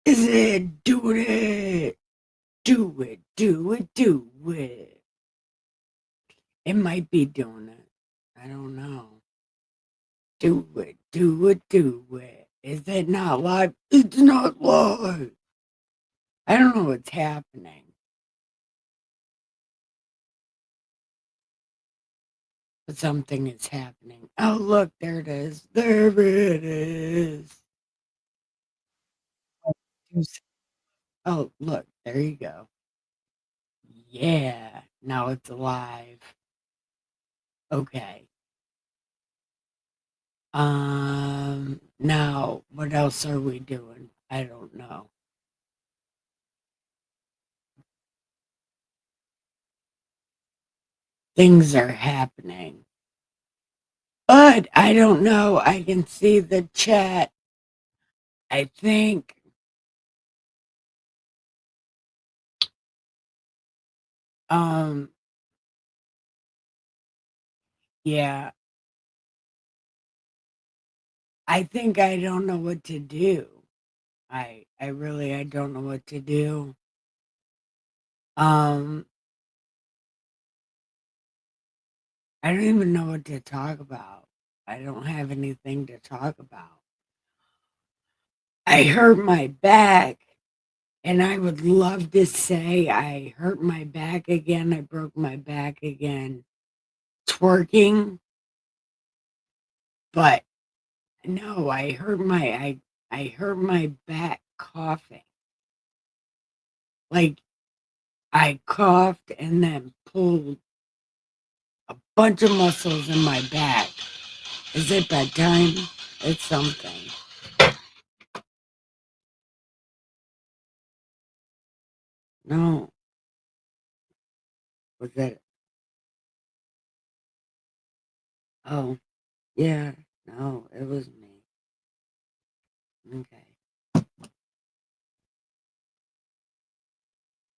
Is it? Do it. Do it. Do it. Do it. It might be doing it. I don't know. Do it. Do it. Do it. Is it not live? It's not live. I don't know what's happening, but something is happening. Oh, look, there it is. There it is. Oh, look, there you go. Yeah, now it's alive. Okay. Now what else are we doing? I don't know. Things are happening. But I don't know. I can see the chat. I think um yeah, I think I don't know what to do. I really I don't know what to do. Um I don't even know what to talk about. I don't have anything to talk about. I hurt my back and I would love to say I hurt my back again. I broke my back again twerking, but no, I hurt my back coughing. Like I coughed and then pulled a bunch of muscles in my back. Is it bedtime? It's something. No, was it? Oh, yeah. No, it was me. Okay.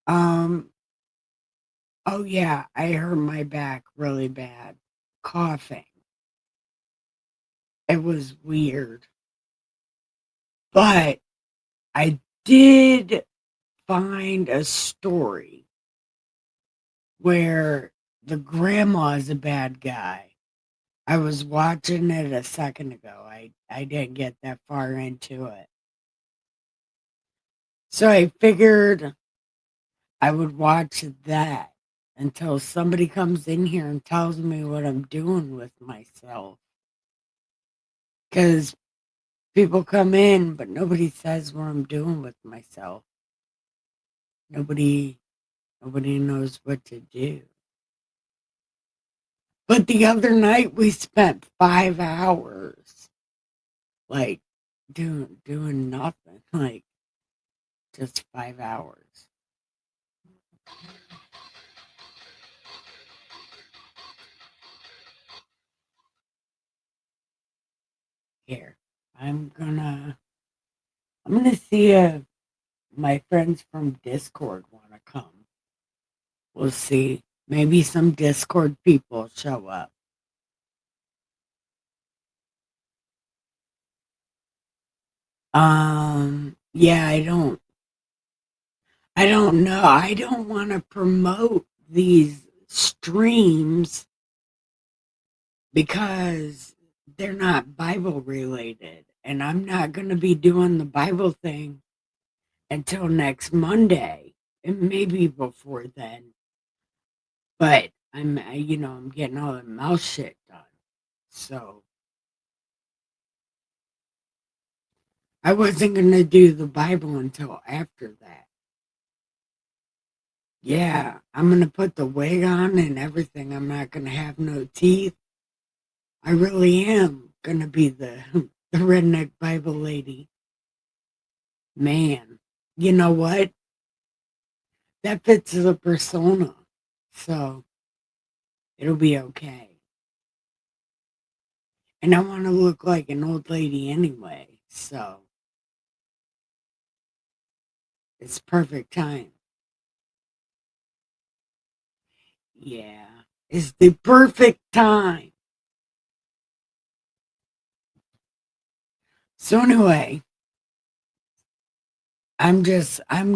Um. Oh yeah, I hurt my back really bad. Coughing. It was weird, but I did find a story where the grandma is a bad guy. I was watching it a second ago. I didn't get that far into it. So I figured I would watch that until somebody comes in here and tells me what I'm doing with myself. Because people come in, but nobody says what I'm doing with myself. Nobody nobody knows what to do. But the other night we spent 5 hours like doing nothing. Like just 5 hours. Here. I'm gonna see if my friends from Discord wanna come. We'll see. Maybe some Discord people show up. Yeah, I don't know. I don't want to promote these streams because they're not Bible related. And I'm not going to be doing the Bible thing until next Monday. And maybe before then. But I'm getting all the mouse shit done. So I wasn't going to do the Bible until after that. Yeah, I'm going to put the wig on and everything. I'm not going to have no teeth. I really am gonna be the the redneck Bible lady. Man, you know what? That fits the persona. So it'll be okay. And I want to look like an old lady anyway. So it's perfect time. Yeah. It's the perfect time. So anyway, I'm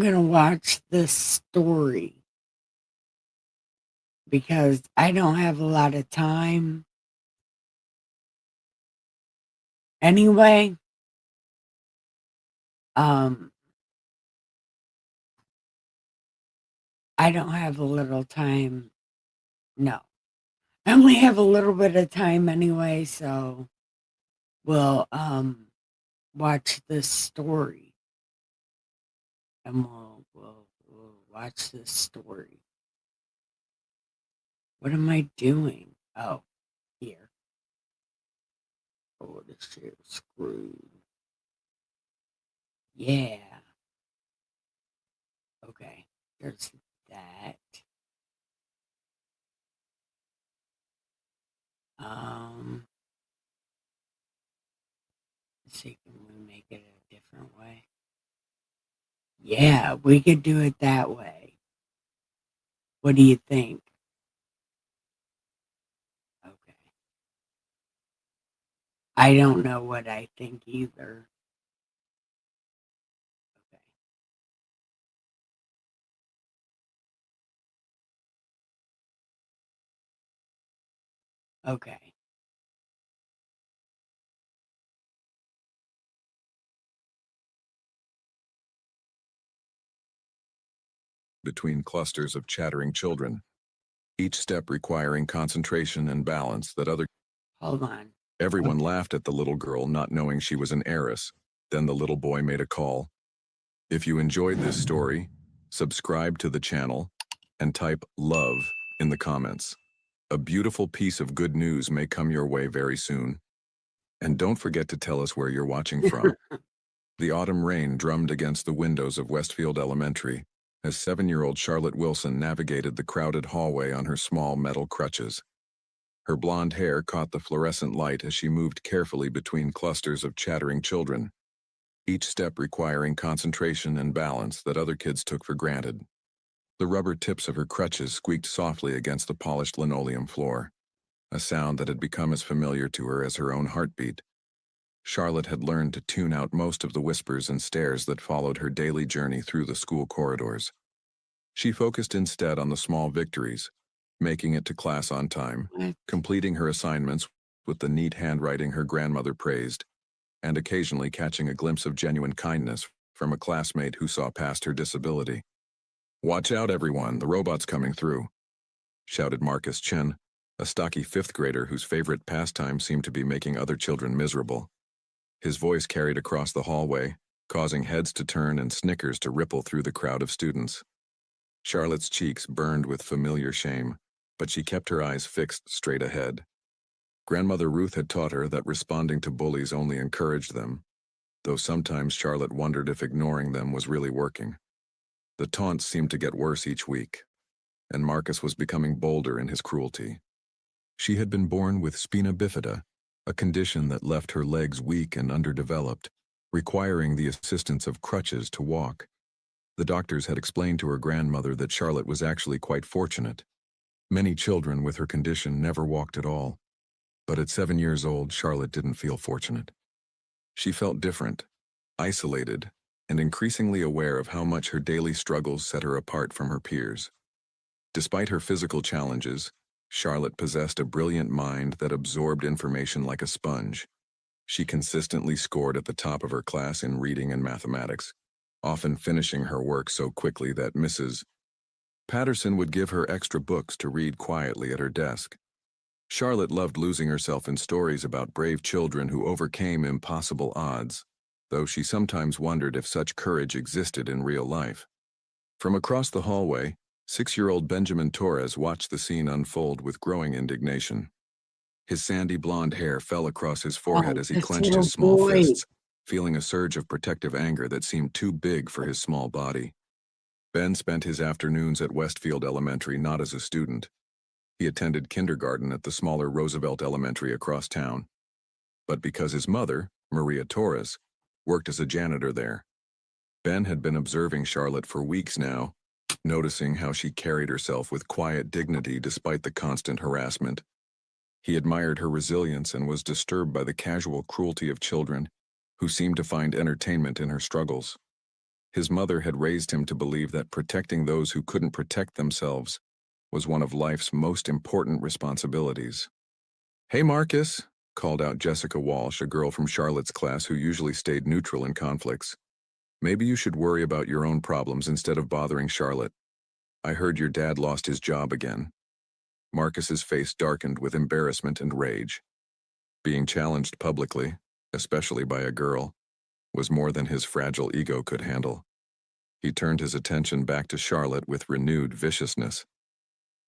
gonna watch this story because I don't have a lot of time anyway. Um, I don't have a little time. No, I only have a little bit of time anyway, so we'll watch this story and we'll watch this story. What am I doing? Oh, here. Oh, this shit is screwed. Yeah. Okay. There's that. Let's see, can we make it a different way? Yeah, we could do it that way. What do you think? Okay. I don't know what I think either. Okay. Okay. Between clusters of chattering children, each step requiring concentration and balance that other. Hold on. Everyone Okay. laughed at the little girl, not knowing she was an heiress. Then the little boy made a call. If you enjoyed this story, subscribe to the channel and type love in the comments. A beautiful piece of good news may come your way very soon. And don't forget to tell us where you're watching from. The autumn rain drummed against the windows of Westfield Elementary as 7-year-old Charlotte Wilson navigated the crowded hallway on her small metal crutches. Her blonde hair caught the fluorescent light as she moved carefully between clusters of chattering children, each step requiring concentration and balance that other kids took for granted. The rubber tips of her crutches squeaked softly against the polished linoleum floor, a sound that had become as familiar to her as her own heartbeat. Charlotte had learned to tune out most of the whispers and stares that followed her daily journey through the school corridors. She focused instead on the small victories, making it to class on time, What? completing her assignments with the neat handwriting her grandmother praised, and occasionally catching a glimpse of genuine kindness from a classmate who saw past her disability. "Watch out, everyone, the robot's coming through," shouted Marcus Chen, a stocky fifth grader whose favorite pastime seemed to be making other children miserable. His voice carried across the hallway, causing heads to turn and snickers to ripple through the crowd of students. Charlotte's cheeks burned with familiar shame, but she kept her eyes fixed straight ahead. Grandmother Ruth had taught her that responding to bullies only encouraged them, though sometimes Charlotte wondered if ignoring them was really working. The taunts seemed to get worse each week, and Marcus was becoming bolder in his cruelty. She had been born with spina bifida, a condition that left her legs weak and underdeveloped, requiring the assistance of crutches to walk. The doctors had explained to her grandmother that Charlotte was actually quite fortunate. Many children with her condition never walked at all. But at 7 years old, Charlotte didn't feel fortunate. She felt different, isolated, and increasingly aware of how much her daily struggles set her apart from her peers. Despite her physical challenges, Charlotte possessed a brilliant mind that absorbed information like a sponge. She consistently scored at the top of her class in reading and mathematics, often finishing her work so quickly that Mrs. Patterson would give her extra books to read quietly at her desk. Charlotte loved losing herself in stories about brave children who overcame impossible odds, though she sometimes wondered if such courage existed in real life. From across the hallway, 6-year-old Benjamin Torres watched the scene unfold with growing indignation. His sandy blonde hair fell across his forehead Oh, as he this clenched little his small boy. fists, feeling a surge of protective anger that seemed too big for his small body. Ben spent his afternoons at Westfield Elementary not as a student. He attended kindergarten at the smaller Roosevelt Elementary across town, but because his mother, Maria Torres, worked as a janitor there. Ben had been observing Charlotte for weeks now, noticing how she carried herself with quiet dignity despite the constant harassment. He admired her resilience and was disturbed by the casual cruelty of children who seemed to find entertainment in her struggles. His mother had raised him to believe that protecting those who couldn't protect themselves was one of life's most important responsibilities. "Hey, Marcus," called out Jessica Walsh, a girl from Charlotte's class who usually stayed neutral in conflicts. "Maybe you should worry about your own problems instead of bothering Charlotte. I heard your dad lost his job again." Marcus's face darkened with embarrassment and rage. Being challenged publicly, especially by a girl, was more than his fragile ego could handle. He turned his attention back to Charlotte with renewed viciousness.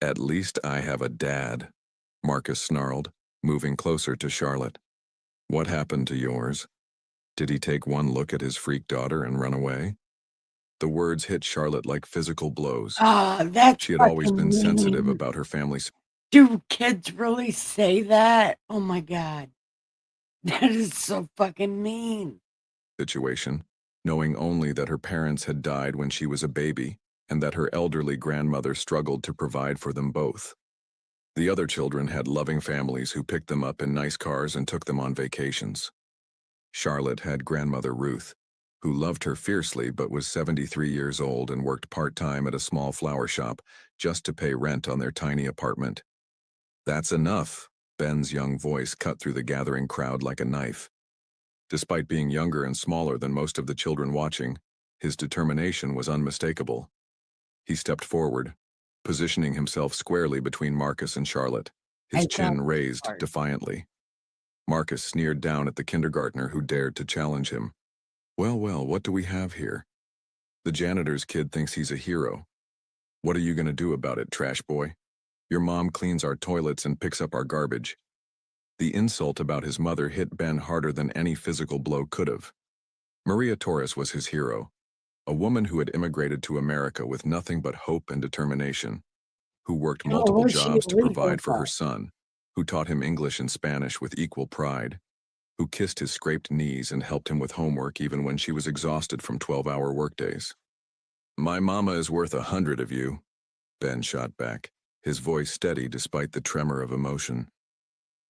"At least I have a dad," Marcus snarled, moving closer to Charlotte. "What happened to yours? Did he take one look at his freak daughter and run away?" The words hit Charlotte like physical blows. That's She had always fucking been sensitive mean. about her family's Do kids really say that? Oh my God. That is so fucking mean. situation, knowing only that her parents had died when she was a baby and that her elderly grandmother struggled to provide for them both. The other children had loving families who picked them up in nice cars and took them on vacations. Charlotte had grandmother Ruth, who loved her fiercely but was 73 years old and worked part-time at a small flower shop just to pay rent on their tiny apartment. "That's enough," Ben's young voice cut through the gathering crowd like a knife. Despite being younger and smaller than most of the children watching, his determination was unmistakable. He stepped forward, positioning himself squarely between Marcus and Charlotte, his chin raised defiantly. Marcus sneered down at the kindergartner who dared to challenge him. "Well, well, what do we have here? The janitor's kid thinks he's a hero. What are you going to do about it, trash boy? Your mom cleans our toilets and picks up our garbage." The insult about his mother hit Ben harder than any physical blow could have. Maria Torres was his hero, a woman who had immigrated to America with nothing but hope and determination, who worked multiple jobs to provide for her son, who taught him English and Spanish with equal pride, who kissed his scraped knees and helped him with homework even when she was exhausted from 12-hour workdays. "My mama is worth 100 of you," Ben shot back, his voice steady despite the tremor of emotion.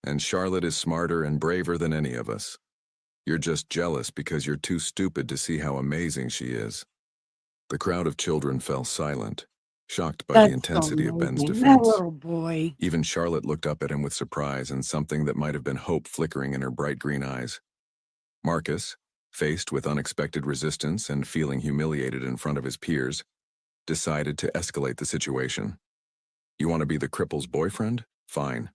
"And Charlotte is smarter and braver than any of us. You're just jealous because you're too stupid to see how amazing she is." The crowd of children fell silent, shocked by the intensity of Ben's defense. That little boy. Even Charlotte looked up at him with surprise and something that might have been hope flickering in her bright green eyes. Marcus, faced with unexpected resistance and feeling humiliated in front of his peers, decided to escalate the situation. "You want to be the cripple's boyfriend? Fine.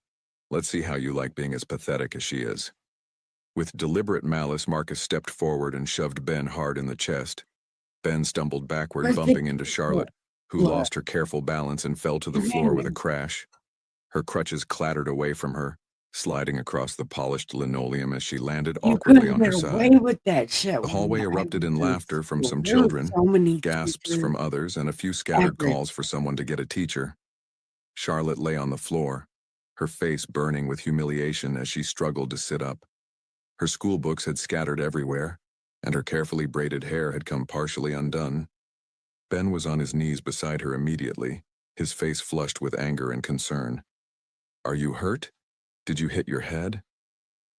Let's see how you like being as pathetic as she is." With deliberate malice, Marcus stepped forward and shoved Ben hard in the chest. Ben stumbled backward, bumping into Charlotte, who lost her careful balance and fell to the floor with a crash. Her crutches clattered away from her, sliding across the polished linoleum as she landed awkwardly on her side. The hallway erupted in laughter from some children, gasps from others, and a few scattered calls for someone to get a teacher. Charlotte lay on the floor, her face burning with humiliation as she struggled to sit up. Her school books had scattered everywhere, and her carefully braided hair had come partially undone. Ben was on his knees beside her immediately, his face flushed with anger and concern. "Are you hurt? Did you hit your head?"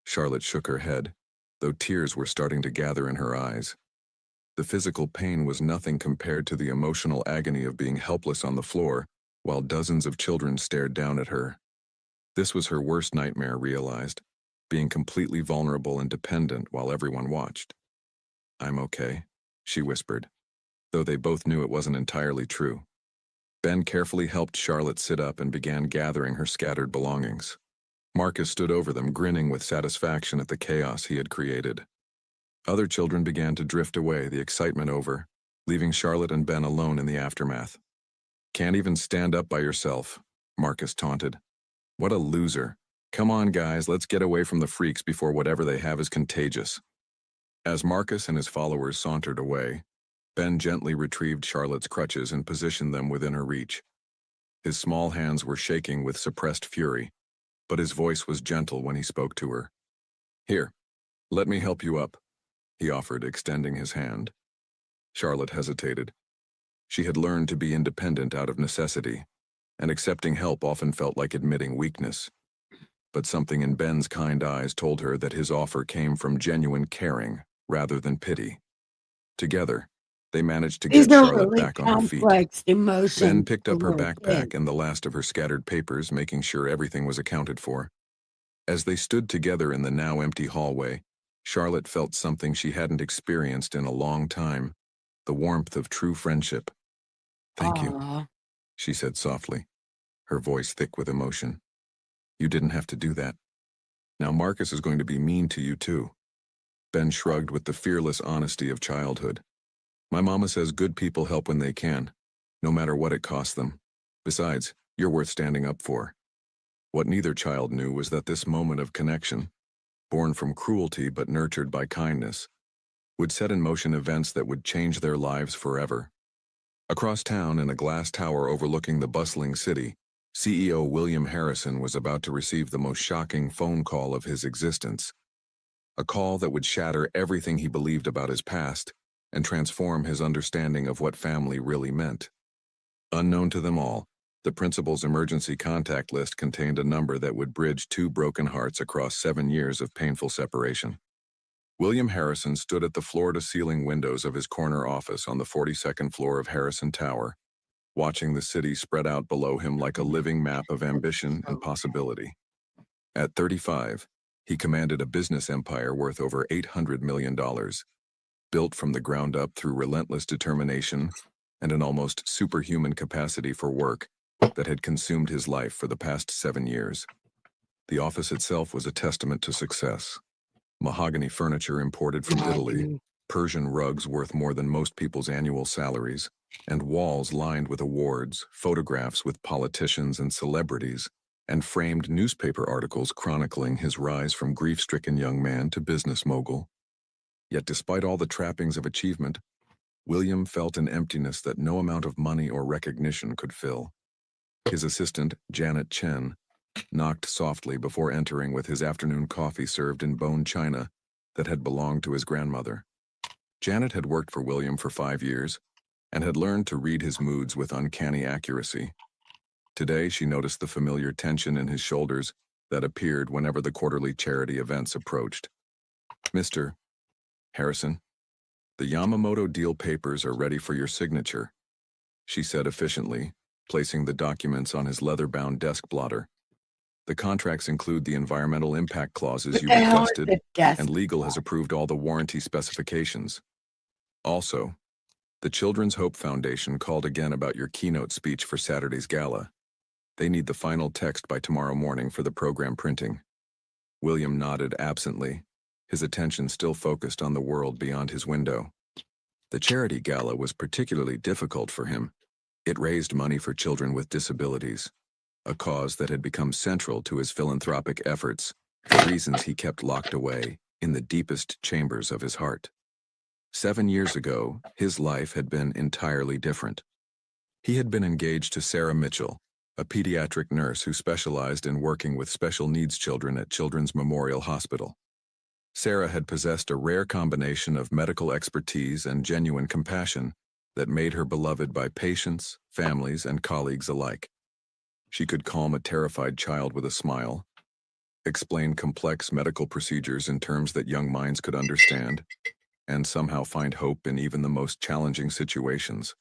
Charlotte shook her head, though tears were starting to gather in her eyes. The physical pain was nothing compared to the emotional agony of being helpless on the floor, while dozens of children stared down at her. This was her worst nightmare, realized, being completely vulnerable and dependent while everyone watched. "I'm okay," she whispered, though they both knew it wasn't entirely true. Ben carefully helped Charlotte sit up and began gathering her scattered belongings. Marcus stood over them, grinning with satisfaction at the chaos he had created. Other children began to drift away, the excitement over, leaving Charlotte and Ben alone in the aftermath. "Can't even stand up by yourself," Marcus taunted. "What a loser. Come on, guys, let's get away from the freaks before whatever they have is contagious." As Marcus and his followers sauntered away, Ben gently retrieved Charlotte's crutches and positioned them within her reach. His small hands were shaking with suppressed fury, but his voice was gentle when he spoke to her. "Here, let me help you up," he offered, extending his hand. Charlotte hesitated. She had learned to be independent out of necessity, and accepting help often felt like admitting weakness. But something in Ben's kind eyes told her that his offer came from genuine caring rather than pity. Together, They managed to These get are Charlotte really back on her feet. complex Ben emotions picked for up her little backpack kids. and the last of her scattered papers, making sure everything was accounted for. As they stood together in the now empty hallway, Charlotte felt something she hadn't experienced in a long time, the warmth of true friendship. "Thank you," Aw, she said softly, her voice thick with emotion. "You didn't have to do that. Now Marcus is going to be mean to you too." Ben shrugged with the fearless honesty of childhood. "My mama says good people help when they can, no matter what it costs them. Besides, you're worth standing up for." What neither child knew was that this moment of connection, born from cruelty but nurtured by kindness, would set in motion events that would change their lives forever. Across town, in a glass tower overlooking the bustling city, CEO William Harrison was about to receive the most shocking phone call of his existence. A call that would shatter everything he believed about his past and transform his understanding of what family really meant. Unknown to them all, the principal's emergency contact list contained a number that would bridge two broken hearts across 7 years of painful separation. William Harrison stood at the floor-to-ceiling windows of his corner office on the 42nd floor of Harrison Tower, watching the city spread out below him like a living map of ambition and possibility. At 35, he commanded a business empire worth over $800 million, built from the ground up through relentless determination and an almost superhuman capacity for work that had consumed his life for the past 7 years. The office itself was a testament to success. Mahogany furniture imported from Italy, mahogany. Persian rugs worth more than most people's annual salaries, and walls lined with awards, photographs with politicians and celebrities, and framed newspaper articles chronicling his rise from grief-stricken young man to business mogul. Yet despite all the trappings of achievement, William felt an emptiness that no amount of money or recognition could fill. His assistant, Janet Chen, knocked softly before entering with his afternoon coffee served in bone china that had belonged to his grandmother. Janet had worked for William for 5 years and had learned to read his moods with uncanny accuracy. Today, she noticed the familiar tension in his shoulders that appeared whenever the quarterly charity events approached. "Mr. Harrison, the Yamamoto deal papers are ready for your signature," she said efficiently, placing the documents on his leather-bound desk blotter. "The contracts include the environmental impact clauses What you the hell is requested, the desk? and legal has approved all the warranty specifications. Also, the Children's Hope Foundation called again about your keynote speech for Saturday's gala. They need the final text by tomorrow morning for the program printing." William nodded absently, his attention still focused on the world beyond his window. The charity gala was particularly difficult for him. It raised money for children with disabilities, a cause that had become central to his philanthropic efforts for reasons he kept locked away in the deepest chambers of his heart. 7 years ago, his life had been entirely different. He had been engaged to Sarah Mitchell, a pediatric nurse who specialized in working with special needs children at Children's Memorial Hospital. Sarah had possessed a rare combination of medical expertise and genuine compassion that made her beloved by patients, families, and colleagues alike. She could calm a terrified child with a smile, explain complex medical procedures in terms that young minds could understand, and somehow find hope in even the most challenging situations.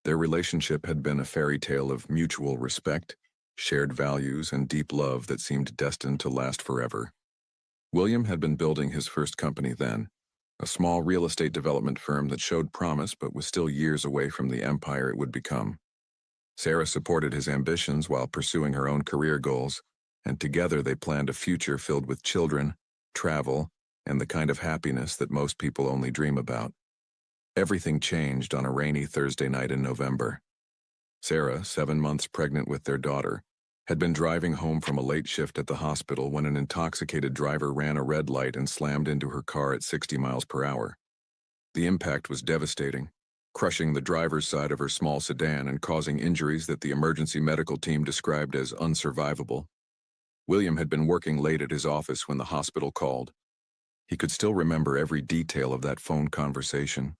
Their relationship had been a fairy tale of mutual respect, shared values, and deep love that seemed destined to last forever. William had been building his first company then, a small real estate development firm that showed promise but was still years away from the empire it would become. Sarah supported his ambitions while pursuing her own career goals, and together they planned a future filled with children, travel, and the kind of happiness that most people only dream about. Everything changed on a rainy Thursday night in November. Sarah, 7 months pregnant with their daughter, had been driving home from a late shift at the hospital when an intoxicated driver ran a red light and slammed into her car at 60 miles per hour. The impact was devastating, crushing the driver's side of her small sedan and causing injuries that the emergency medical team described as unsurvivable. William had been working late at his office when the hospital called. He could still remember every detail of that phone conversation.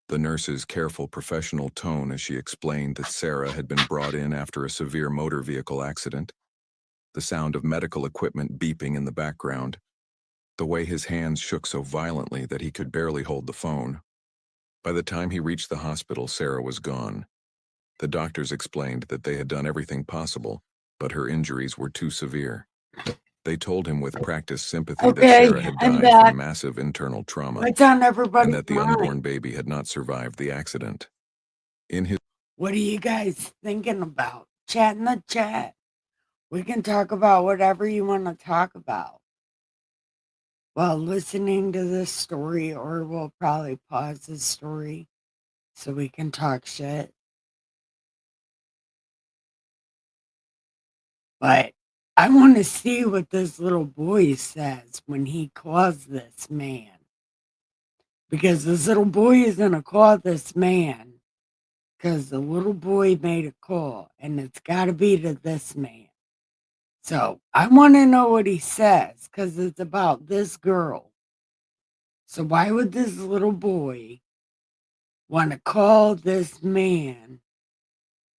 The nurse's careful professional tone as she explained that Sarah had been brought in after a severe motor vehicle accident. The sound of medical equipment beeping in the background. The way his hands shook so violently that he could barely hold the phone. By the time he reached the hospital, Sarah was gone. The doctors explained that they had done everything possible, but her injuries were too severe. They told him with practiced sympathy that Okay, Sarah had I'm died back. from massive internal trauma What's on and everybody's that the mind? unborn baby had not survived the accident. In his What are you guys thinking about? Chat in the chat. We can talk about whatever you want to talk about while listening to this story, or we'll probably pause this story so we can talk shit. But I want to see what this little boy says when he calls this man. Because this little boy is going to call this man because the little boy made a call and it's got to be to this man. So I want to know what he says because it's about this girl. So why would this little boy want to call this man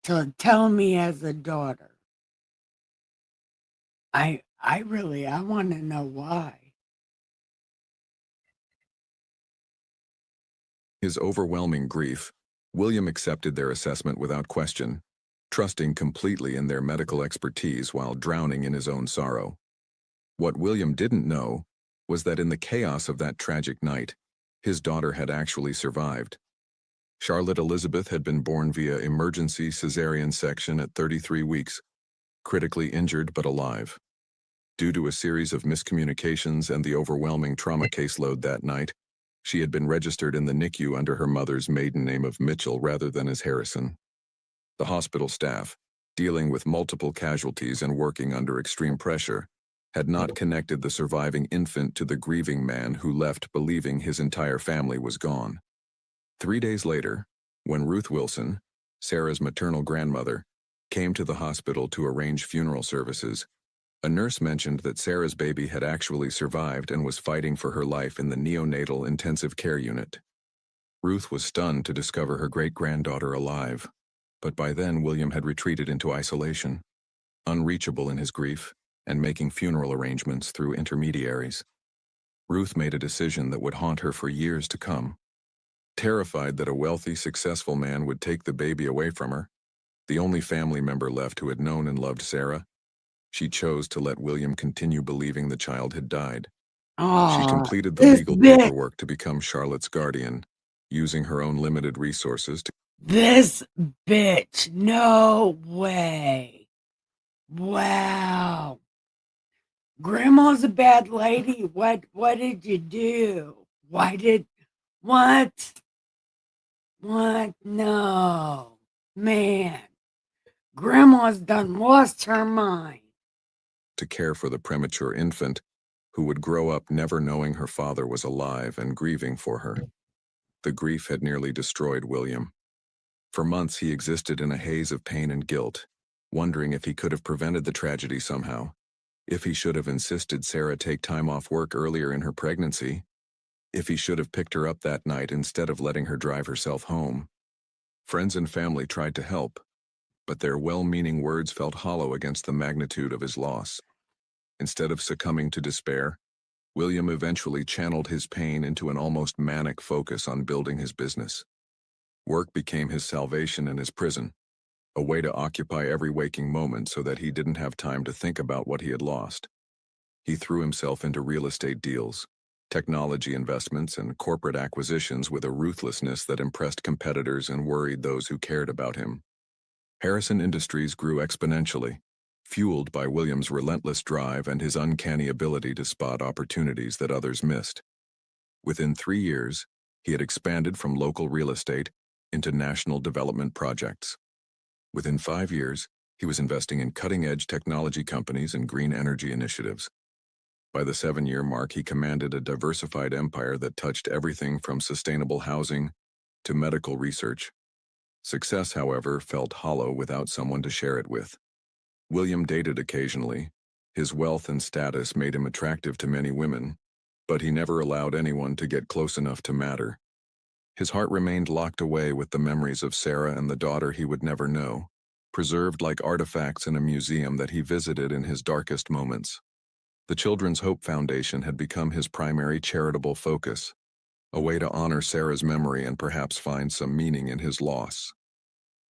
to tell me as a daughter? I want to know why. His overwhelming grief, William accepted their assessment without question, trusting completely in their medical expertise while drowning in his own sorrow. What William didn't know was that in the chaos of that tragic night, his daughter had actually survived. Charlotte Elizabeth had been born via emergency cesarean section at 33 weeks, critically injured but alive. Due to a series of miscommunications and the overwhelming trauma caseload that night, she had been registered in the NICU under her mother's maiden name of Mitchell rather than as Harrison. The hospital staff, dealing with multiple casualties and working under extreme pressure, had not connected the surviving infant to the grieving man who left believing his entire family was gone. 3 days later, when Ruth Wilson, Sarah's maternal grandmother, came to the hospital to arrange funeral services, a nurse mentioned that Sarah's baby had actually survived and was fighting for her life in the neonatal intensive care unit. Ruth was stunned to discover her great-granddaughter alive, but by then William had retreated into isolation, unreachable in his grief, and making funeral arrangements through intermediaries. Ruth made a decision that would haunt her for years to come. Terrified that a wealthy, successful man would take the baby away from her, the only family member left who had known and loved Sarah, she chose to let William continue believing the child had died. She completed the This legal bitch. paperwork to become Charlotte's guardian, using her own limited resources to This bitch. No way. Wow. Grandma's a bad lady. What did you do? What? No. Man. Grandma's done lost her mind. care for the premature infant, who would grow up never knowing her father was alive and grieving for her. The grief had nearly destroyed William. For months he existed in a haze of pain and guilt, wondering if he could have prevented the tragedy somehow, if he should have insisted Sarah take time off work earlier in her pregnancy, if he should have picked her up that night instead of letting her drive herself home. Friends and family tried to help, but their well-meaning words felt hollow against the magnitude of his loss. Instead of succumbing to despair, William eventually channeled his pain into an almost manic focus on building his business. Work became his salvation and his prison, a way to occupy every waking moment so that he didn't have time to think about what he had lost. He threw himself into real estate deals, technology investments, and corporate acquisitions with a ruthlessness that impressed competitors and worried those who cared about him. Harrison Industries grew exponentially, fueled by William's relentless drive and his uncanny ability to spot opportunities that others missed. Within 3 years, he had expanded from local real estate into national development projects. Within 5 years, he was investing in cutting-edge technology companies and green energy initiatives. By the 7-year mark, he commanded a diversified empire that touched everything from sustainable housing to medical research. Success, however, felt hollow without someone to share it with. William dated occasionally. His wealth and status made him attractive to many women, but he never allowed anyone to get close enough to matter. His heart remained locked away with the memories of Sarah and the daughter he would never know, preserved like artifacts in a museum that he visited in his darkest moments. The Children's Hope Foundation had become his primary charitable focus, a way to honor Sarah's memory and perhaps find some meaning in his loss.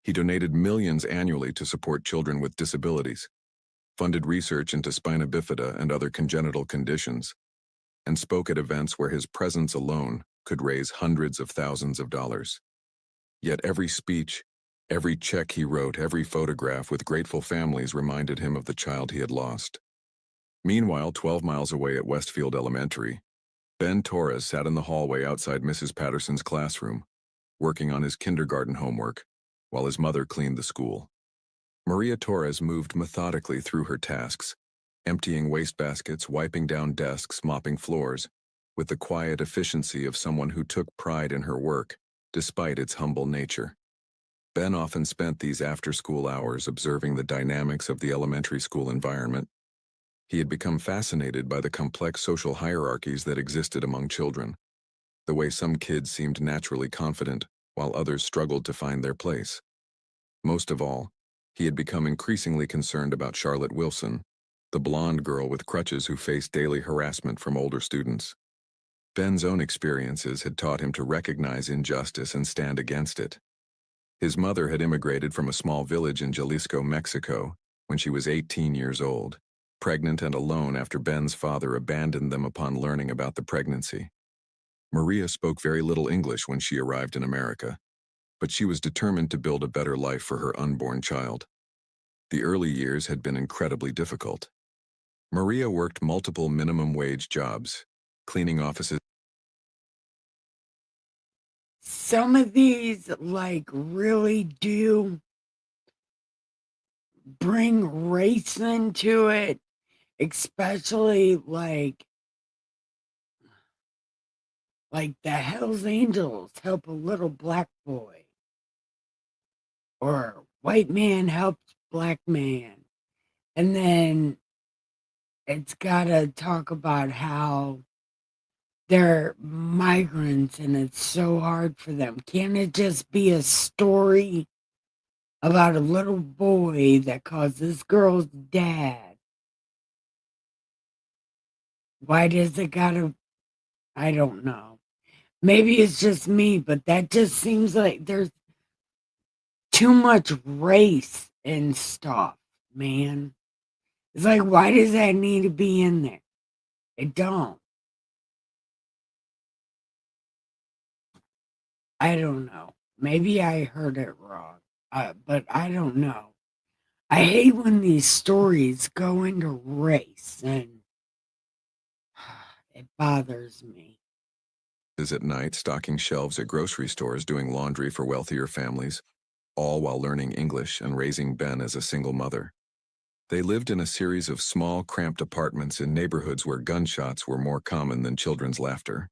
He donated millions annually to support children with disabilities, funded research into spina bifida and other congenital conditions, and spoke at events where his presence alone could raise hundreds of thousands of dollars. Yet every speech, every check he wrote, every photograph with grateful families reminded him of the child he had lost. Meanwhile, 12 miles away at Westfield Elementary, Ben Torres sat in the hallway outside Mrs. Patterson's classroom, working on his kindergarten homework, while his mother cleaned the school. Maria Torres moved methodically through her tasks, emptying wastebaskets, wiping down desks, mopping floors, with the quiet efficiency of someone who took pride in her work, despite its humble nature. Ben often spent these after-school hours observing the dynamics of the elementary school environment. He had become fascinated by the complex social hierarchies that existed among children, the way some kids seemed naturally confident, while others struggled to find their place. Most of all, he had become increasingly concerned about Charlotte Wilson, the blonde girl with crutches who faced daily harassment from older students. Ben's own experiences had taught him to recognize injustice and stand against it. His mother had immigrated from a small village in Jalisco, Mexico, when she was 18 years old, pregnant and alone after Ben's father abandoned them upon learning about the pregnancy. Maria spoke very little English when she arrived in America, but she was determined to build a better life for her unborn child. The early years had been incredibly difficult. Maria worked multiple minimum wage jobs, cleaning offices. Some of these, really do bring race into it, especially the Hells Angels help a little black boy, or white man helps black man. And then it's gotta talk about how they're migrants and it's so hard for them. Can't it just be a story about a little boy that caused this girl's dad? Why does it gotta? I don't know. Maybe it's just me, but that just seems like there's too much race and stuff, man. It's like, why does that need to be in there? It don't. I don't know. Maybe I heard it wrong, but I don't know. I hate when these stories go into race, and it bothers me. At night, stocking shelves at grocery stores, doing laundry for wealthier families, all while learning English and raising Ben as a single mother. They lived in a series of small, cramped apartments in neighborhoods where gunshots were more common than children's laughter.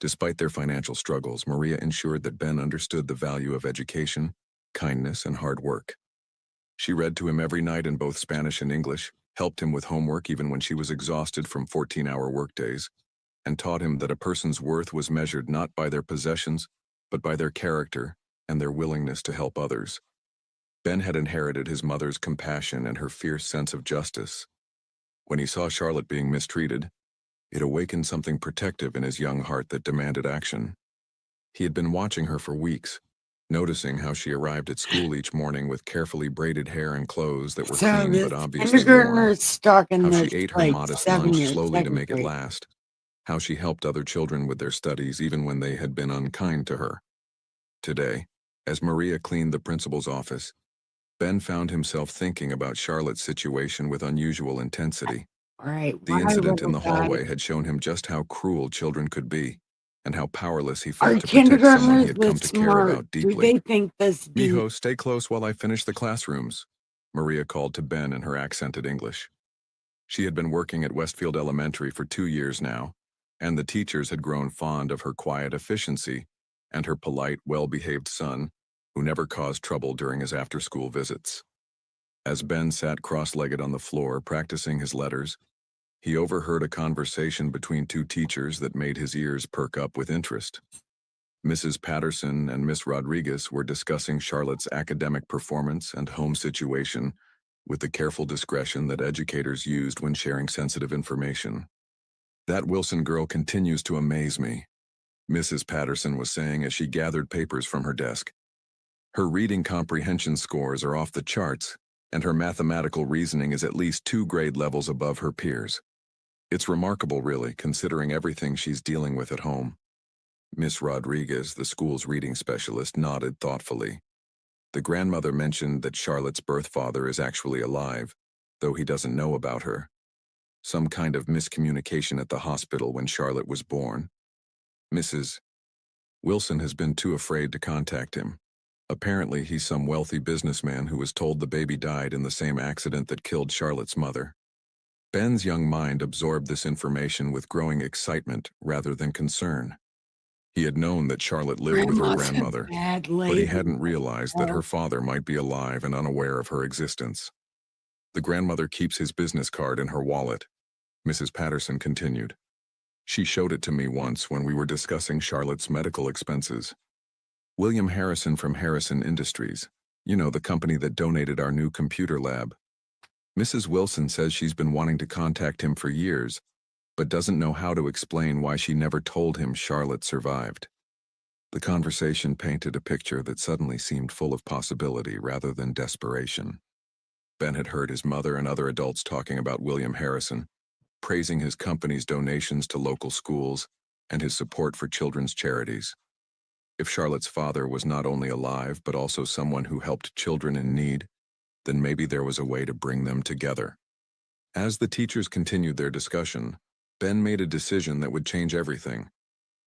Despite their financial struggles, Maria ensured that Ben understood the value of education, kindness, and hard work. She read to him every night in both Spanish and English, helped him with homework even when she was exhausted from 14-hour workdays, and taught him that a person's worth was measured not by their possessions, but by their character and their willingness to help others. Ben had inherited his mother's compassion and her fierce sense of justice. When he saw Charlotte being mistreated, it awakened something protective in his young heart that demanded action. He had been watching her for weeks, noticing how she arrived at school each morning with carefully braided hair and clothes that were So clean this but obviously kindergartner worn, is stuck in how she this ate her modest lunch 7-year slowly to second make it grade. last, how she helped other children with their studies even when they had been unkind to her. Today, as Maria cleaned the principal's office, Ben found himself thinking about Charlotte's situation with unusual intensity. All right, The why, incident in little the guy? hallway had shown him just how cruel children could be, and how powerless he Are felt to protect someone he kindergartners had come this to care smart? about Do deeply. they think this deep? Mijo, stay close while I finish the classrooms, Maria called to Ben in her accented English. She had been working at Westfield Elementary for 2 years now, and the teachers had grown fond of her quiet efficiency and her polite, well-behaved son, who never caused trouble during his after-school visits. As Ben sat cross-legged on the floor practicing his letters, he overheard a conversation between two teachers that made his ears perk up with interest. Mrs. Patterson and Miss Rodriguez were discussing Charlotte's academic performance and home situation with the careful discretion that educators used when sharing sensitive information. "That Wilson girl continues to amaze me," Mrs. Patterson was saying as she gathered papers from her desk. Her reading comprehension scores are off the charts, and her mathematical reasoning is at least 2 grade levels above her peers. It's remarkable, really, considering everything she's dealing with at home. Miss Rodriguez, the school's reading specialist, nodded thoughtfully. The grandmother mentioned that Charlotte's birth father is actually alive, though he doesn't know about her. Some kind of miscommunication at the hospital when Charlotte was born. Mrs. Wilson has been too afraid to contact him. Apparently, he's some wealthy businessman who was told the baby died in the same accident that killed Charlotte's mother. Ben's young mind absorbed this information with growing excitement rather than concern. He had known that Charlotte lived with her grandmother, but he hadn't realized that her father might be alive and unaware of her existence. The grandmother keeps his business card in her wallet, Mrs. Patterson continued. She showed it to me once when we were discussing Charlotte's medical expenses. William Harrison from Harrison Industries, you know, the company that donated our new computer lab. Mrs. Wilson says she's been wanting to contact him for years, but doesn't know how to explain why she never told him Charlotte survived. The conversation painted a picture that suddenly seemed full of possibility rather than desperation. Ben had heard his mother and other adults talking about William Harrison, praising his company's donations to local schools and his support for children's charities. If Charlotte's father was not only alive but also someone who helped children in need, then maybe there was a way to bring them together. As the teachers continued their discussion, Ben made a decision that would change everything.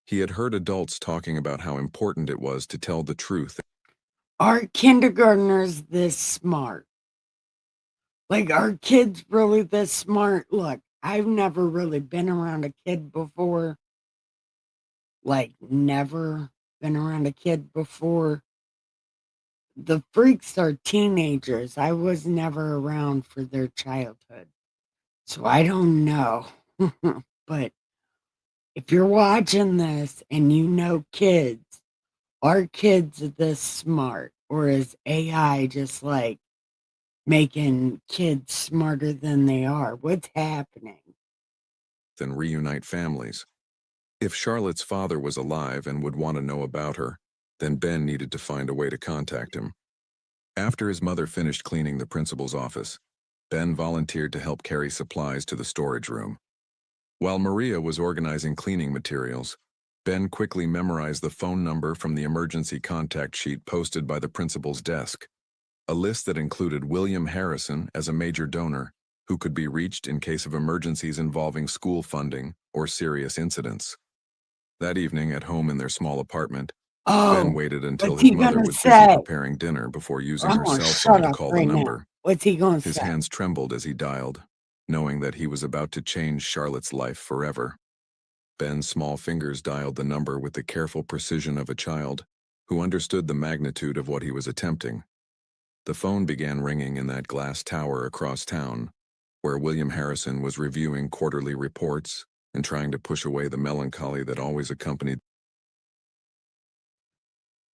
He had heard adults talking about how important it was to tell the truth. Are kindergartners this smart? Like, are kids really this smart? Look, I've never really been around a kid before. Like, never been around a kid before. The freaks are teenagers. I was never around for their childhood. So I don't know. But if you're watching this and you know kids, are kids this smart? Or is AI just like making kids smarter than they are? What's happening? And reunite families. If Charlotte's father was alive and would want to know about her, then Ben needed to find a way to contact him. After his mother finished cleaning the principal's office, Ben volunteered to help carry supplies to the storage room. While Maria was organizing cleaning materials, Ben quickly memorized the phone number from the emergency contact sheet posted by the principal's desk, a list that included William Harrison as a major donor who could be reached in case of emergencies involving school funding or serious incidents. That evening, at home in their small apartment, Ben waited until his mother was busy preparing dinner before using her cell phone to call the number. What's he going to say? His hands trembled as he dialed, knowing that he was about to change Charlotte's life forever. Ben's small fingers dialed the number with the careful precision of a child who understood the magnitude of what he was attempting. The phone began ringing in that glass tower across town, where William Harrison was reviewing quarterly reports and trying to push away the melancholy that always accompanied.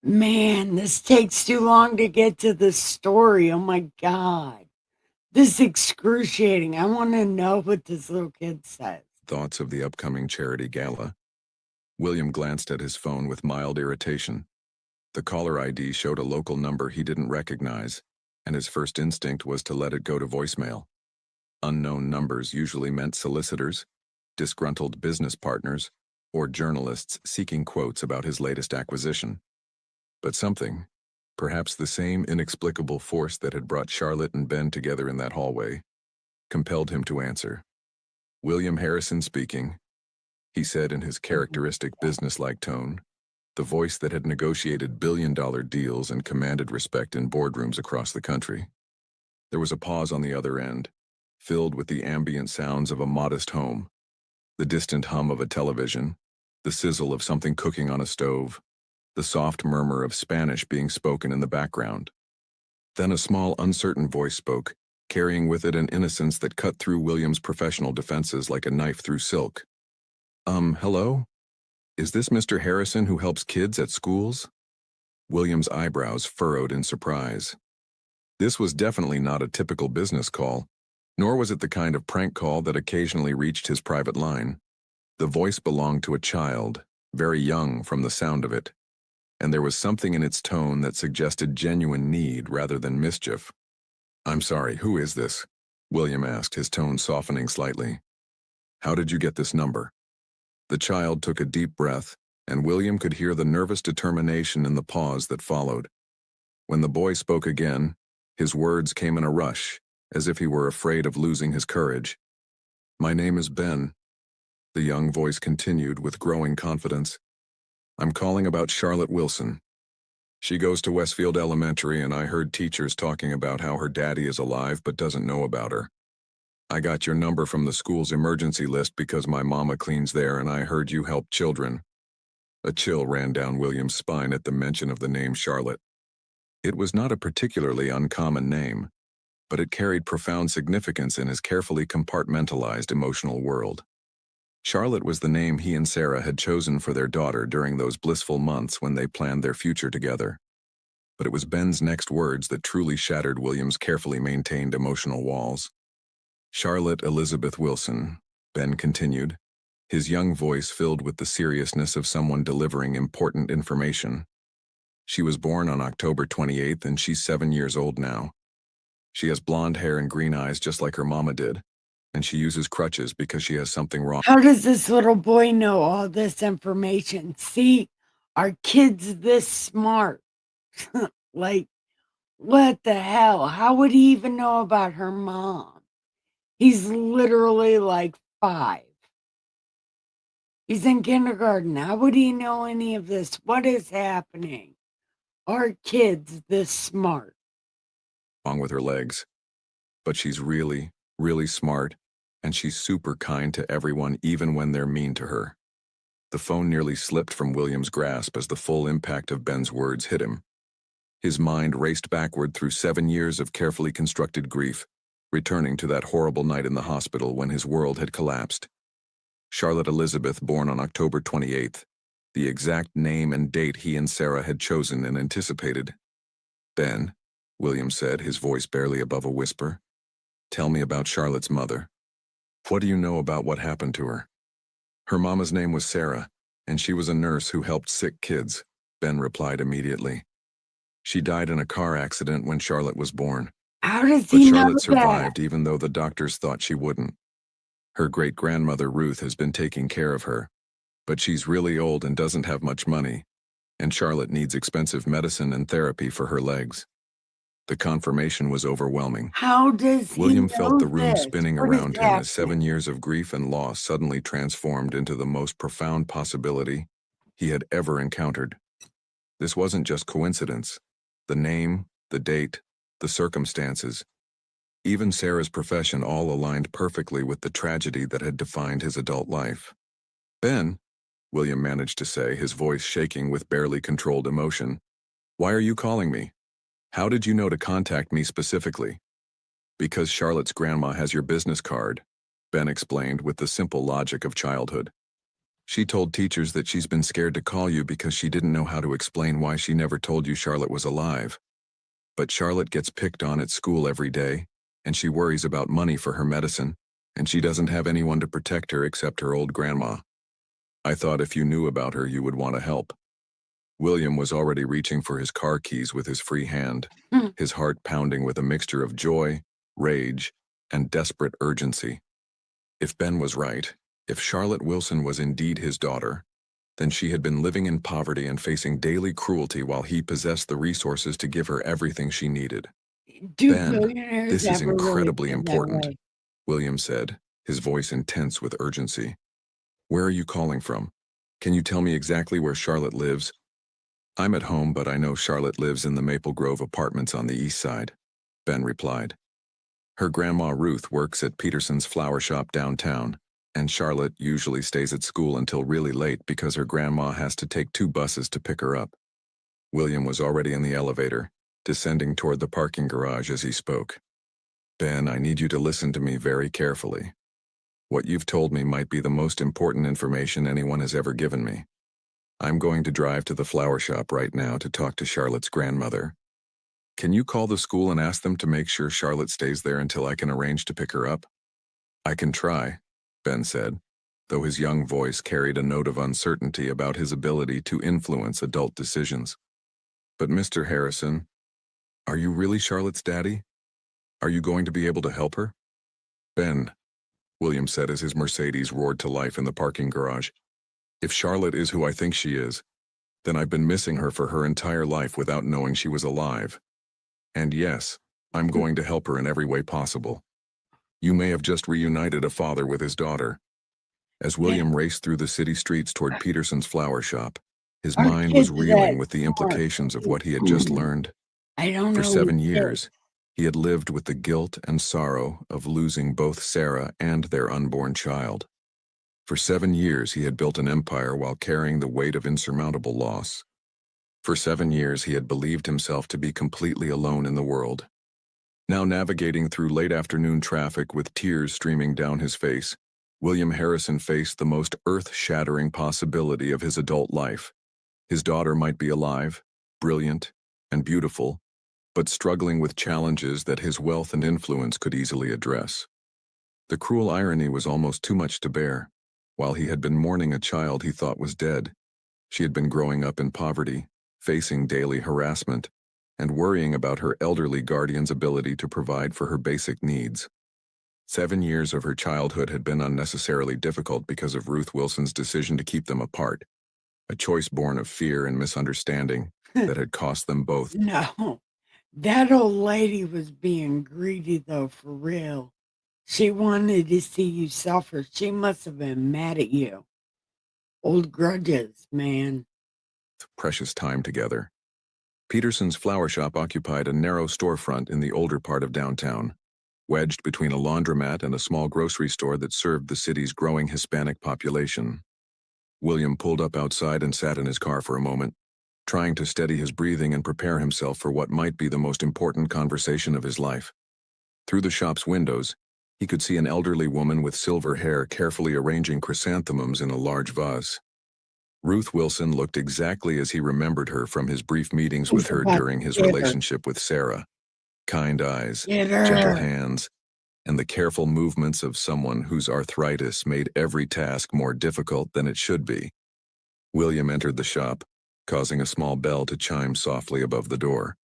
Man, this takes too long to get to the story. Oh my God. This is excruciating. I want to know what this little kid says. Thoughts of the upcoming charity gala. William glanced at his phone with mild irritation. The caller ID showed a local number he didn't recognize, and his first instinct was to let it go to voicemail. Unknown numbers usually meant solicitors, disgruntled business partners, or journalists seeking quotes about his latest acquisition. But something, perhaps the same inexplicable force that had brought Charlotte and Ben together in that hallway, compelled him to answer. William Harrison speaking, he said in his characteristic businesslike tone, the voice that had negotiated billion-dollar deals and commanded respect in boardrooms across the country. There was a pause on the other end, filled with the ambient sounds of a modest home, the distant hum of a television, the sizzle of something cooking on a stove, the soft murmur of Spanish being spoken in the background. Then a small, uncertain voice spoke, carrying with it an innocence that cut through William's professional defenses like a knife through silk. Hello? Is this Mr. Harrison who helps kids at schools? William's eyebrows furrowed in surprise. This was definitely not a typical business call, nor was it the kind of prank call that occasionally reached his private line. The voice belonged to a child, very young from the sound of it, and there was something in its tone that suggested genuine need rather than mischief. "I'm sorry, who is this?" William asked, his tone softening slightly. "How did you get this number?" The child took a deep breath, and William could hear the nervous determination in the pause that followed. When the boy spoke again, his words came in a rush, as if he were afraid of losing his courage. "My name is Ben," the young voice continued with growing confidence. "I'm calling about Charlotte Wilson. She goes to Westfield Elementary, and I heard teachers talking about how her daddy is alive but doesn't know about her. I got your number from the school's emergency list because my mama cleans there, and I heard you help children." A chill ran down William's spine at the mention of the name Charlotte. It was not a particularly uncommon name, but it carried profound significance in his carefully compartmentalized emotional world. Charlotte was the name he and Sarah had chosen for their daughter during those blissful months when they planned their future together. But it was Ben's next words that truly shattered William's carefully maintained emotional walls. "Charlotte Elizabeth Wilson," Ben continued, his young voice filled with the seriousness of someone delivering important information. "She was born on October 28th, and she's 7 years old now. She has blonde hair and green eyes just like her mama did, and she uses crutches because she has something wrong." How does this little boy know all this information? See, are kids this smart? Like, what the hell? How would he even know about her mom? He's literally like 5. He's in kindergarten. How would he know any of this? What is happening? Are kids this smart? Wrong with her legs. But she's really, really smart, and she's super kind to everyone even when they're mean to her. The phone nearly slipped from William's grasp as the full impact of Ben's words hit him. His mind raced backward through 7 years of carefully constructed grief, returning to that horrible night in the hospital when his world had collapsed. Charlotte Elizabeth, born on October 28th, the exact name and date he and Sarah had chosen and anticipated. "Ben," William said, his voice barely above a whisper, "tell me about Charlotte's mother. What do you know about what happened to her?" "Her mama's name was Sarah, and she was a nurse who helped sick kids," Ben replied immediately. "She died in a car accident when Charlotte was born. How does But he know Charlotte that? survived even though the doctors thought she wouldn't. Her great-grandmother Ruth has been taking care of her, but she's really old and doesn't have much money, and Charlotte needs expensive medicine and therapy for her legs." The confirmation was overwhelming. How does he William know felt the room this? spinning What is around him as 7 happening? years of grief and loss suddenly transformed into the most profound possibility he had ever encountered. This wasn't just coincidence. The name, the date, the circumstances, even Sarah's profession all aligned perfectly with the tragedy that had defined his adult life. "Ben," William managed to say, his voice shaking with barely controlled emotion, "why are you calling me? How did you know to contact me specifically?" "Because Charlotte's grandma has your business card," Ben explained with the simple logic of childhood. "She told teachers that she's been scared to call you because she didn't know how to explain why she never told you Charlotte was alive. But Charlotte gets picked on at school every day, and she worries about money for her medicine, and she doesn't have anyone to protect her except her old grandma. I thought if you knew about her, you would want to help." William was already reaching for his car keys with his free hand, Hmm. his heart pounding with a mixture of joy, rage, and desperate urgency. If Ben was right, if Charlotte Wilson was indeed his daughter, then she had been living in poverty and facing daily cruelty while he possessed the resources to give her everything she needed. Do "Ben, billionaires this is ever really incredibly think that important," way? William said, his voice intense with urgency. "Where are you calling from? Can you tell me exactly where Charlotte lives?" "I'm at home, but I know Charlotte lives in the Maple Grove apartments on the east side," Ben replied. "Her grandma Ruth works at Peterson's flower shop downtown, and Charlotte usually stays at school until really late because her grandma has to take 2 buses to pick her up." William was already in the elevator, descending toward the parking garage as he spoke. "Ben, I need you to listen to me very carefully. What you've told me might be the most important information anyone has ever given me. I'm going to drive to the flower shop right now to talk to Charlotte's grandmother. Can you call the school and ask them to make sure Charlotte stays there until I can arrange to pick her up?" "I can try," Ben said. though his young voice carried a note of uncertainty about his ability to influence adult decisions. But Mr. Harrison, are you really Charlotte's daddy? Are you going to be able to help her? Ben, William said as his Mercedes roared to life in the parking garage. If Charlotte is who I think she is, then I've been missing her for her entire life without knowing she was alive. And yes, I'm going to help her in every way possible. You may have just reunited a father with his daughter. As William raced through the city streets toward Peterson's flower shop, his Our mind was kids reeling that with the smart. implications of what he had just learned. I don't For know. 7 who years, he had lived with the guilt and sorrow of losing both Sarah and their unborn child. For 7 years, he had built an empire while carrying the weight of insurmountable loss. For 7 years, he had believed himself to be completely alone in the world. Now navigating through late afternoon traffic with tears streaming down his face, William Harrison faced the most earth-shattering possibility of his adult life. His daughter might be alive, brilliant, and beautiful, but struggling with challenges that his wealth and influence could easily address. The cruel irony was almost too much to bear. While he had been mourning a child he thought was dead, she had been growing up in poverty, facing daily harassment, and worrying about her elderly guardian's ability to provide for her basic needs. 7 years of her childhood had been unnecessarily difficult because of Ruth Wilson's decision to keep them apart, a choice born of fear and misunderstanding that had cost them both. No, that old lady was being greedy, though, for real. She wanted to see you suffer. She must have been mad at you. Old grudges, man. Precious time together. Peterson's flower shop occupied a narrow storefront in the older part of downtown, wedged between a laundromat and a small grocery store that served the city's growing Hispanic population. William pulled up outside and sat in his car for a moment, trying to steady his breathing and prepare himself for what might be the most important conversation of his life. Through the shop's windows, he could see an elderly woman with silver hair carefully arranging chrysanthemums in a large vase. Ruth Wilson looked exactly as he remembered her from his brief meetings with her during his relationship with Sarah. Kind eyes, gentle hands, and the careful movements of someone whose arthritis made every task more difficult than it should be. William entered the shop, causing a small bell to chime softly above the door.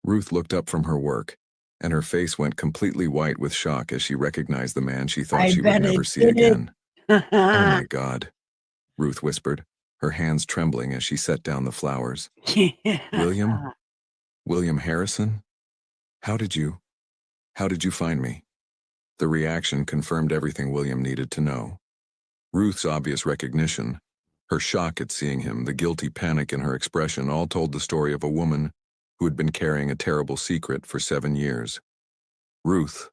Ruth looked up from her work, and her face went completely white with shock as she recognized the man she thought she would never see again. "Oh my God," Ruth whispered, her hands trembling as she set down the flowers. "William? William Harrison? How did you find me?" The reaction confirmed everything William needed to know. Ruth's obvious recognition, her shock at seeing him, the guilty panic in her expression all told the story of a woman who had been carrying a terrible secret for 7 years. "Ruth,"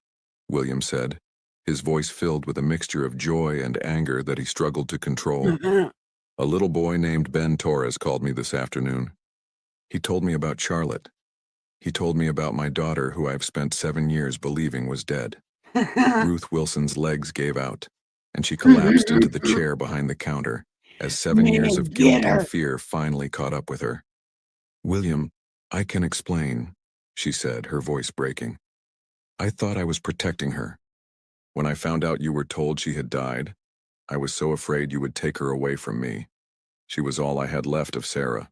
William said, his voice filled with a mixture of joy and anger that he struggled to control. "A little boy named Ben Torres called me this afternoon. He told me about Charlotte. He told me about my daughter who I've spent 7 years believing was dead." Ruth Wilson's legs gave out, and she collapsed into the chair behind the counter as 7 years of guilt and fear finally caught up with her. "William, I can explain," she said, her voice breaking. "I thought I was protecting her. When I found out you were told she had died, I was so afraid you would take her away from me. She was all I had left of Sarah."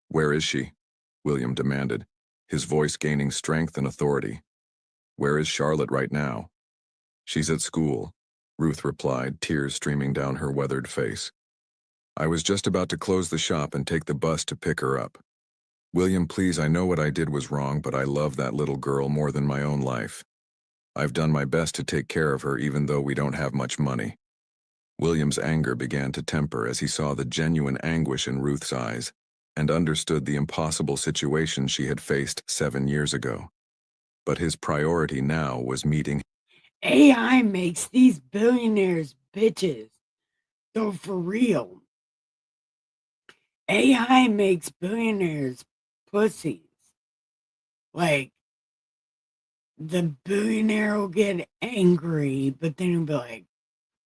"Where is she?" William demanded, his voice gaining strength and authority. "Where is Charlotte right now?" "She's at school," Ruth replied, tears streaming down her weathered face. "I was just about to close the shop and take the bus to pick her up. William, please, I know what I did was wrong, but I love that little girl more than my own life. I've done my best to take care of her even though we don't have much money." William's anger began to temper as he saw the genuine anguish in Ruth's eyes and understood the impossible situation she had faced 7 years ago. But his priority now was meeting. AI makes these billionaires bitches. So for real. AI makes billionaires pussies. Like, the billionaire will get angry, but then he'll be like,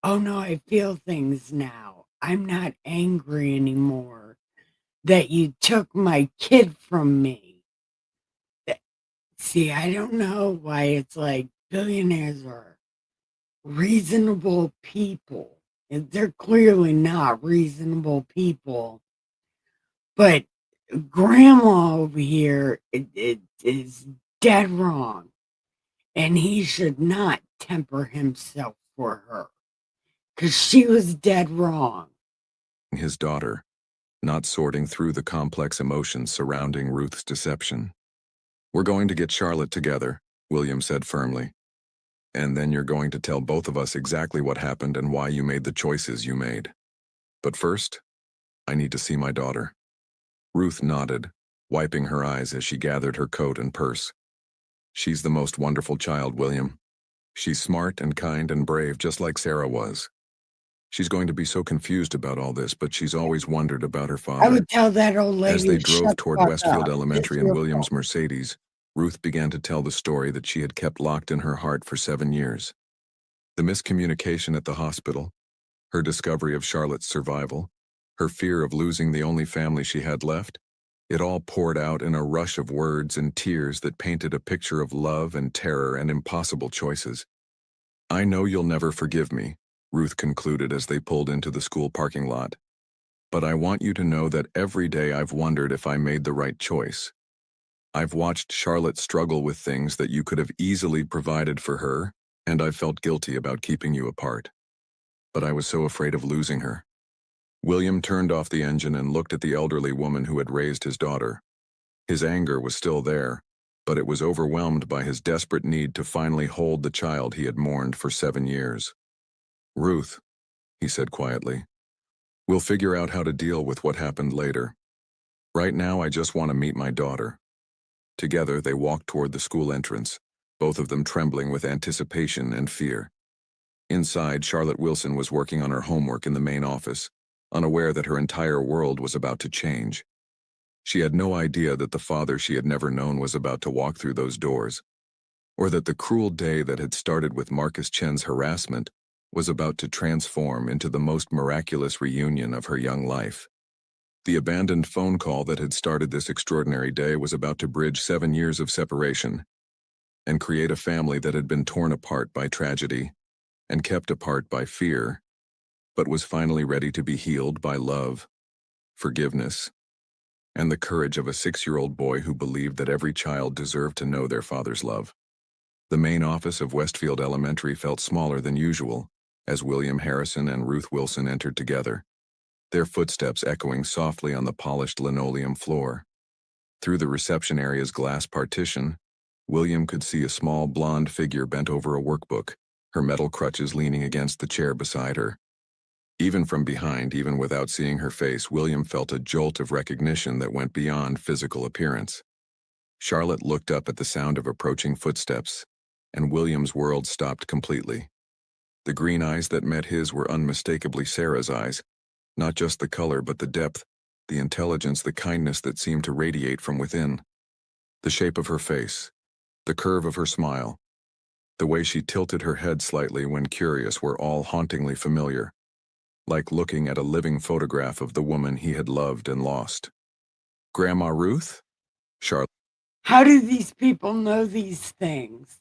"Oh no, I feel things now. I'm not angry anymore that you took my kid from me." See, I don't know why it's like billionaires are reasonable people. And they're clearly not reasonable people. But Grandma over here it is dead wrong. And he should not temper himself for her. Because she was dead wrong. His daughter, not sorting through the complex emotions surrounding Ruth's deception. "We're going to get Charlotte together," William said firmly. "And then you're going to tell both of us exactly what happened and why you made the choices you made. But first, I need to see my daughter." Ruth nodded, wiping her eyes as she gathered her coat and purse. "She's the most wonderful child, William. She's smart and kind and brave, just like Sarah was. She's going to be so confused about all this, but she's always wondered about her I father." would tell that old lady As they to drove shut the toward fuck Westfield up. Elementary It's in your William's fault. Mercedes, Ruth began to tell the story that she had kept locked in her heart for 7 years. The miscommunication at the hospital, her discovery of Charlotte's survival, her fear of losing the only family she had left, it all poured out in a rush of words and tears that painted a picture of love and terror and impossible choices. "I know you'll never forgive me," Ruth concluded as they pulled into the school parking lot. "But I want you to know that every day I've wondered if I made the right choice. I've watched Charlotte struggle with things that you could have easily provided for her, and I've felt guilty about keeping you apart. But I was so afraid of losing her." William turned off the engine and looked at the elderly woman who had raised his daughter. His anger was still there, but it was overwhelmed by his desperate need to finally hold the child he had mourned for 7 years. "Ruth," he said quietly, "we'll figure out how to deal with what happened later. Right now, I just want to meet my daughter." Together, they walked toward the school entrance, both of them trembling with anticipation and fear. Inside, Charlotte Wilson was working on her homework in the main office, unaware that her entire world was about to change. She had no idea that the father she had never known was about to walk through those doors, or that the cruel day that had started with Marcus Chen's harassment was about to transform into the most miraculous reunion of her young life. The abandoned phone call that had started this extraordinary day was about to bridge 7 years of separation and create a family that had been torn apart by tragedy and kept apart by fear, but was finally ready to be healed by love, forgiveness, and the courage of a 6-year-old boy who believed that every child deserved to know their father's love. The main office of Westfield Elementary felt smaller than usual as William Harrison and Ruth Wilson entered together, their footsteps echoing softly on the polished linoleum floor. Through the reception area's glass partition, William could see a small blonde figure bent over a workbook, her metal crutches leaning against the chair beside her. Even from behind, even without seeing her face, William felt a jolt of recognition that went beyond physical appearance. Charlotte looked up at the sound of approaching footsteps, and William's world stopped completely. The green eyes that met his were unmistakably Sarah's eyes, not just the color but the depth, the intelligence, the kindness that seemed to radiate from within. The shape of her face, the curve of her smile, the way she tilted her head slightly when curious were all hauntingly familiar, like looking at a living photograph of the woman he had loved and lost. "Grandma Ruth?" Charlotte. How do these people know these things?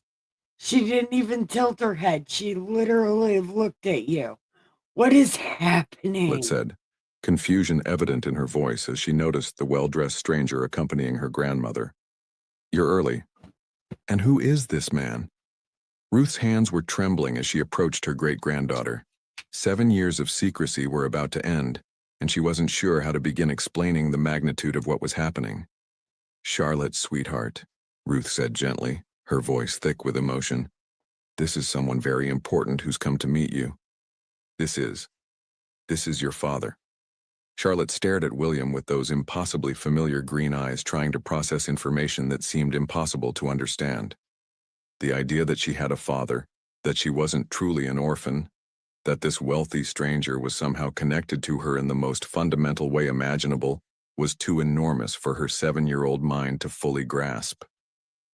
She didn't even tilt her head. She literally looked at you. What is happening? Said, confusion evident in her voice as she noticed the well-dressed stranger accompanying her grandmother. "You're early. And who is this man?" Ruth's hands were trembling as she approached her great-granddaughter. 7 years of secrecy were about to end, and she wasn't sure how to begin explaining the magnitude of what was happening. "Charlotte, sweetheart," Ruth said gently, her voice thick with emotion. "This is someone very important who's come to meet you. This is your father." Charlotte stared at William with those impossibly familiar green eyes, trying to process information that seemed impossible to understand. The idea that she had a father, that she wasn't truly an orphan, that this wealthy stranger was somehow connected to her in the most fundamental way imaginable, was too enormous for her 7-year-old mind to fully grasp.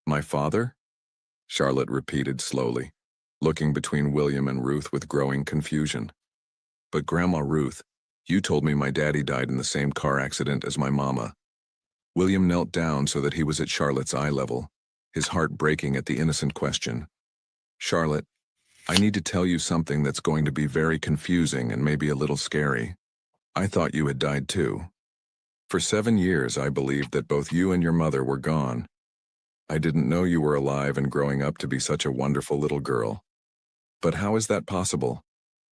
"My father?" Charlotte repeated slowly, looking between William and Ruth with growing confusion. "But Grandma Ruth, you told me my daddy died in the same car accident as my mama." William knelt down so that he was at Charlotte's eye level, his heart breaking at the innocent question. "Charlotte, I need to tell you something that's going to be very confusing and maybe a little scary. I thought you had died too. For 7 years, I believed that both you and your mother were gone. I didn't know you were alive and growing up to be such a wonderful little girl. But how is that possible?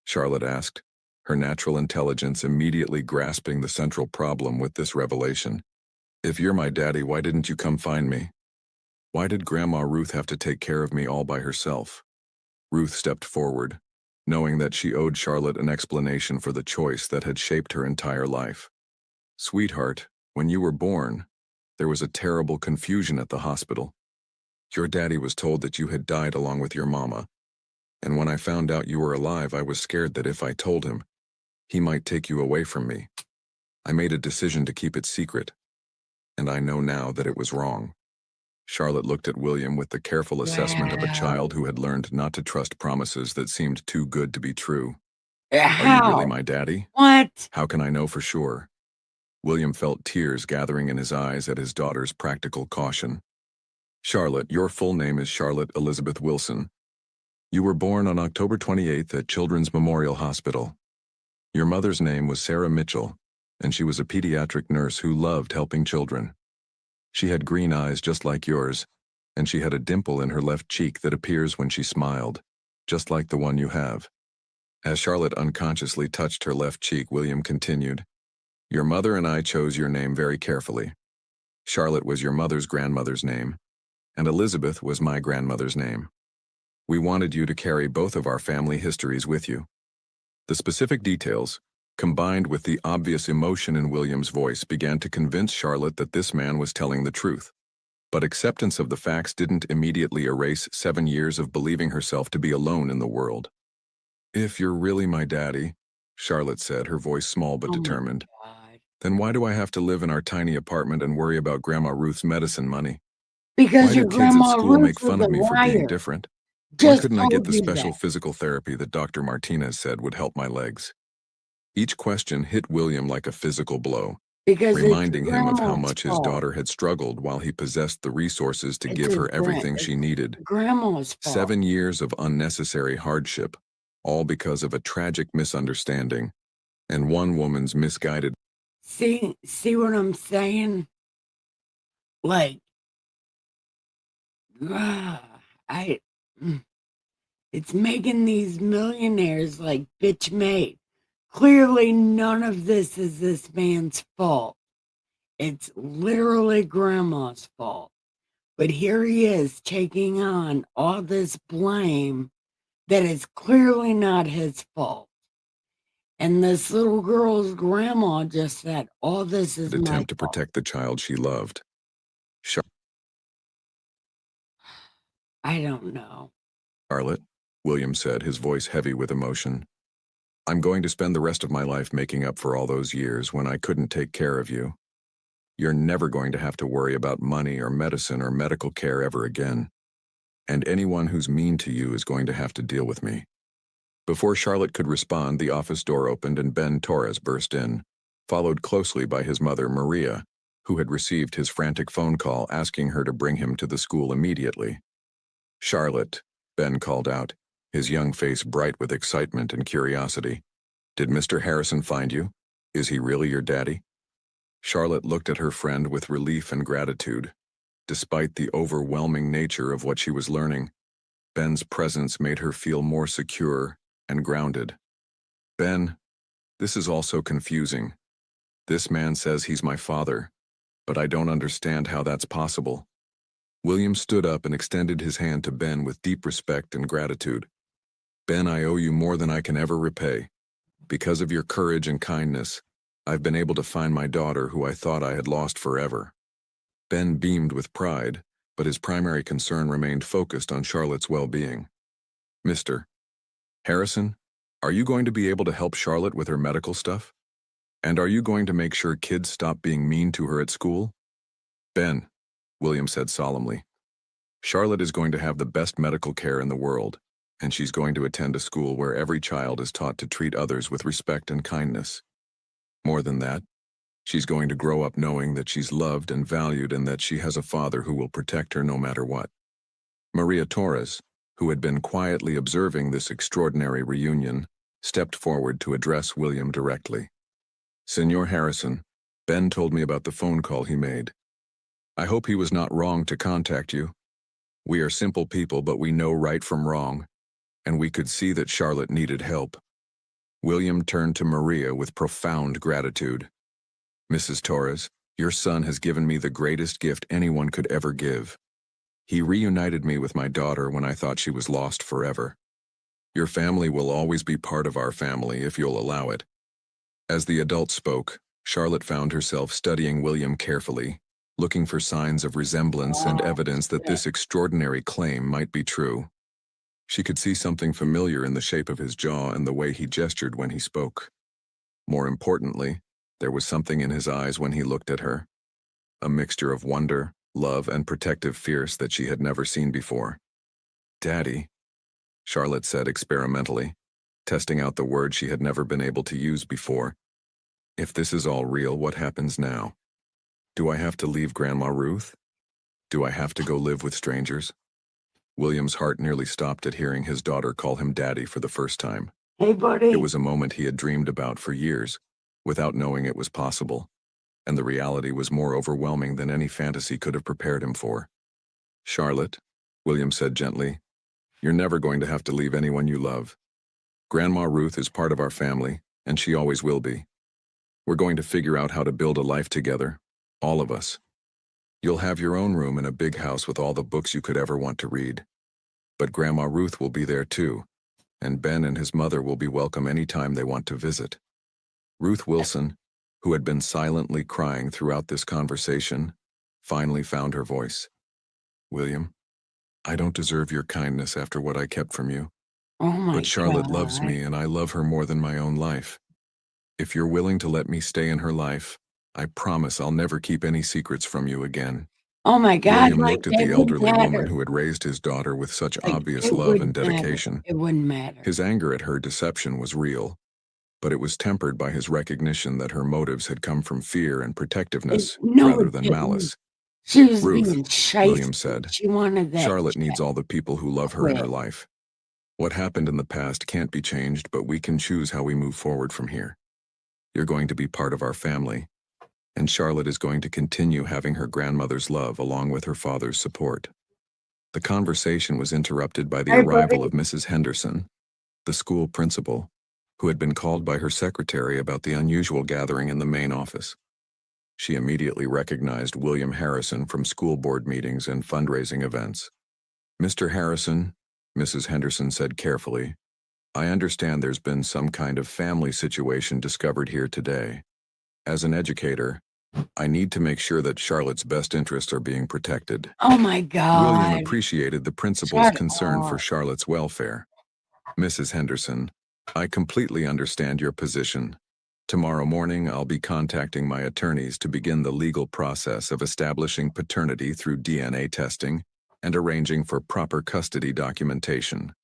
Charlotte asked, her natural intelligence immediately grasping the central problem with this revelation. If you're my daddy, why didn't you come find me? Why did Grandma Ruth have to take care of me all by herself? Ruth stepped forward, knowing that she owed Charlotte an explanation for the choice that had shaped her entire life. Sweetheart, when you were born, there was a terrible confusion at the hospital. Your daddy was told that you had died along with your mama, and when I found out you were alive, I was scared that if I told him, he might take you away from me. I made a decision to keep it secret, and I know now that it was wrong. Charlotte looked at William with the careful assessment of a child who had learned not to trust promises that seemed too good to be true. Are you really How? my daddy? What? How can I know for sure? William felt tears gathering in his eyes at his daughter's practical caution. Charlotte, your full name is Charlotte Elizabeth Wilson. You were born on October 28th at Children's Memorial Hospital. Your mother's name was Sarah Mitchell, and she was a pediatric nurse who loved helping children. She had green eyes just like yours, and she had a dimple in her left cheek that appears when she smiled, just like the one you have. As Charlotte unconsciously touched her left cheek, William continued, Your mother and I chose your name very carefully. Charlotte was your mother's grandmother's name, and Elizabeth was my grandmother's name. We wanted you to carry both of our family histories with you. The specific details, combined with the obvious emotion in William's voice, began to convince Charlotte that this man was telling the truth. But acceptance of the facts didn't immediately erase 7 years of believing herself to be alone in the world. If you're really my daddy, Charlotte said, her voice small but Oh my determined, God. then why do I have to live in our tiny apartment and worry about Grandma Ruth's medicine money? Because Why your do kids at grandma school Ruth make was fun a of me for being liar. different? Why Just couldn't I get told the you special that. physical therapy that Dr. Martinez said would help my legs? Each question hit William like a physical blow, Because it's reminding your him of how grandma's much his fault. daughter had struggled while he possessed the resources to It's give her his everything she needed. grandma's fault. 7 years of unnecessary hardship, all because of a tragic misunderstanding and one woman's misguided. See what I'm saying? Like, I, mm, it's making these millionaires like bitch made. Clearly, none of this is this man's fault. It's literally grandma's fault. But here he is taking on all this blame that is clearly not his fault. And this little girl's grandma just said, all this is my attempt to fault. protect the child she loved. I don't know. Charlotte, William said, his voice heavy with emotion. I'm going to spend the rest of my life making up for all those years when I couldn't take care of you. You're never going to have to worry about money or medicine or medical care ever again. And anyone who's mean to you is going to have to deal with me. Before Charlotte could respond, the office door opened and Ben Torres burst in, followed closely by his mother, Maria, who had received his frantic phone call asking her to bring him to the school immediately. Charlotte, Ben called out, his young face bright with excitement and curiosity. Did Mr. Harrison find you? Is he really your daddy? Charlotte looked at her friend with relief and gratitude. Despite the overwhelming nature of what she was learning, Ben's presence made her feel more secure and grounded. Ben, this is all so confusing. This man says he's my father, but I don't understand how that's possible. William stood up and extended his hand to Ben with deep respect and gratitude. Ben, I owe you more than I can ever repay. Because of your courage and kindness, I've been able to find my daughter who I thought I had lost forever. Ben beamed with pride, but his primary concern remained focused on Charlotte's well-being. Mr. Harrison, are you going to be able to help Charlotte with her medical stuff? And are you going to make sure kids stop being mean to her at school? Ben, William said solemnly, Charlotte is going to have the best medical care in the world, and she's going to attend a school where every child is taught to treat others with respect and kindness. More than that, she's going to grow up knowing that she's loved and valued and that she has a father who will protect her no matter what. Maria Torres, who had been quietly observing this extraordinary reunion, stepped forward to address William directly. "Senor Harrison, Ben told me about the phone call he made. I hope he was not wrong to contact you. We are simple people, but we know right from wrong, and we could see that Charlotte needed help." William turned to Maria with profound gratitude. "Mrs. Torres, your son has given me the greatest gift anyone could ever give. He reunited me with my daughter when I thought she was lost forever. Your family will always be part of our family if you'll allow it." As the adult spoke, Charlotte found herself studying William carefully, looking for signs of resemblance and evidence that this extraordinary claim might be true. She could see something familiar in the shape of his jaw and the way he gestured when he spoke. More importantly, there was something in his eyes when he looked at her. A mixture of wonder, love, and protective fierce that she had never seen before. "Daddy," Charlotte said experimentally, testing out the word she had never been able to use before. "If this is all real, what happens now? Do I have to leave Grandma Ruth? Do I have to go live with strangers?" William's heart nearly stopped at hearing his daughter call him Daddy for the first time. Hey, buddy. It was a moment he had dreamed about for years, without knowing it was possible, and the reality was more overwhelming than any fantasy could have prepared him for. "Charlotte," William said gently, "you're never going to have to leave anyone you love. Grandma Ruth is part of our family, and she always will be. We're going to figure out how to build a life together, all of us. You'll have your own room in a big house with all the books you could ever want to read. But Grandma Ruth will be there too, and Ben and his mother will be welcome any time they want to visit." Ruth Wilson, who had been silently crying throughout this conversation, finally found her voice. "William, I don't deserve your kindness after what I kept from you. Oh my But Charlotte God. loves me, and I love her more than my own life. If you're willing to let me stay in her life, I promise I'll never keep any secrets from you again." Oh my God. William Like, looked at that the wouldn't elderly woman matter. who had raised his daughter with such Like, obvious it love and wouldn't matter. dedication. It wouldn't matter. His anger at her deception was real, but it was tempered by his recognition that her motives had come from fear and protectiveness No, rather it than didn't. malice. She was "Ruth," being William shysty. said, She wanted that "Charlotte check needs all the people who love her in her quit. life. What happened in the past can't be changed, but we can choose how we move forward from here. You're going to be part of our family, and Charlotte is going to continue having her grandmother's love along with her father's support." The conversation was interrupted by the Hi, arrival buddy. of Mrs. Henderson, the school principal, who had been called by her secretary about the unusual gathering in the main office. She immediately recognized William Harrison from school board meetings and fundraising events. "Mr. Harrison," Mrs. Henderson said carefully, "I understand there's been some kind of family situation discovered here today. As an educator, I need to make sure that Charlotte's best interests are being protected." Oh my William God. appreciated the principal's Shut concern for up. Charlotte's welfare. "Mrs. Henderson, I completely understand your position. Tomorrow morning, I'll be contacting my attorneys to begin the legal process of establishing paternity through DNA testing and arranging for proper custody documentation.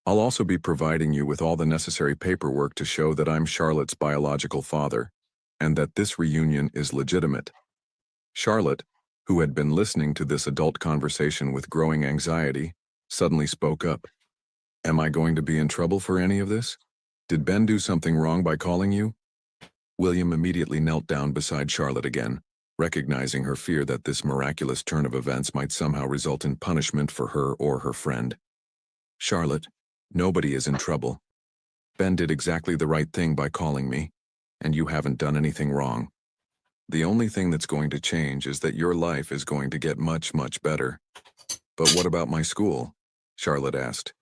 I'll also be providing you with all the necessary paperwork to show that I'm Charlotte's biological father and that this reunion is legitimate." Charlotte, who had been listening to this adult conversation with growing anxiety, suddenly spoke up. "Am I going to be in trouble for any of this? Did Ben do something wrong by calling you?" William immediately knelt down beside Charlotte again, recognizing her fear that this miraculous turn of events might somehow result in punishment for her or her friend. "Charlotte, nobody is in trouble. Ben did exactly the right thing by calling me, and you haven't done anything wrong. The only thing that's going to change is that your life is going to get much, much better." "But what about my school?" Charlotte asked.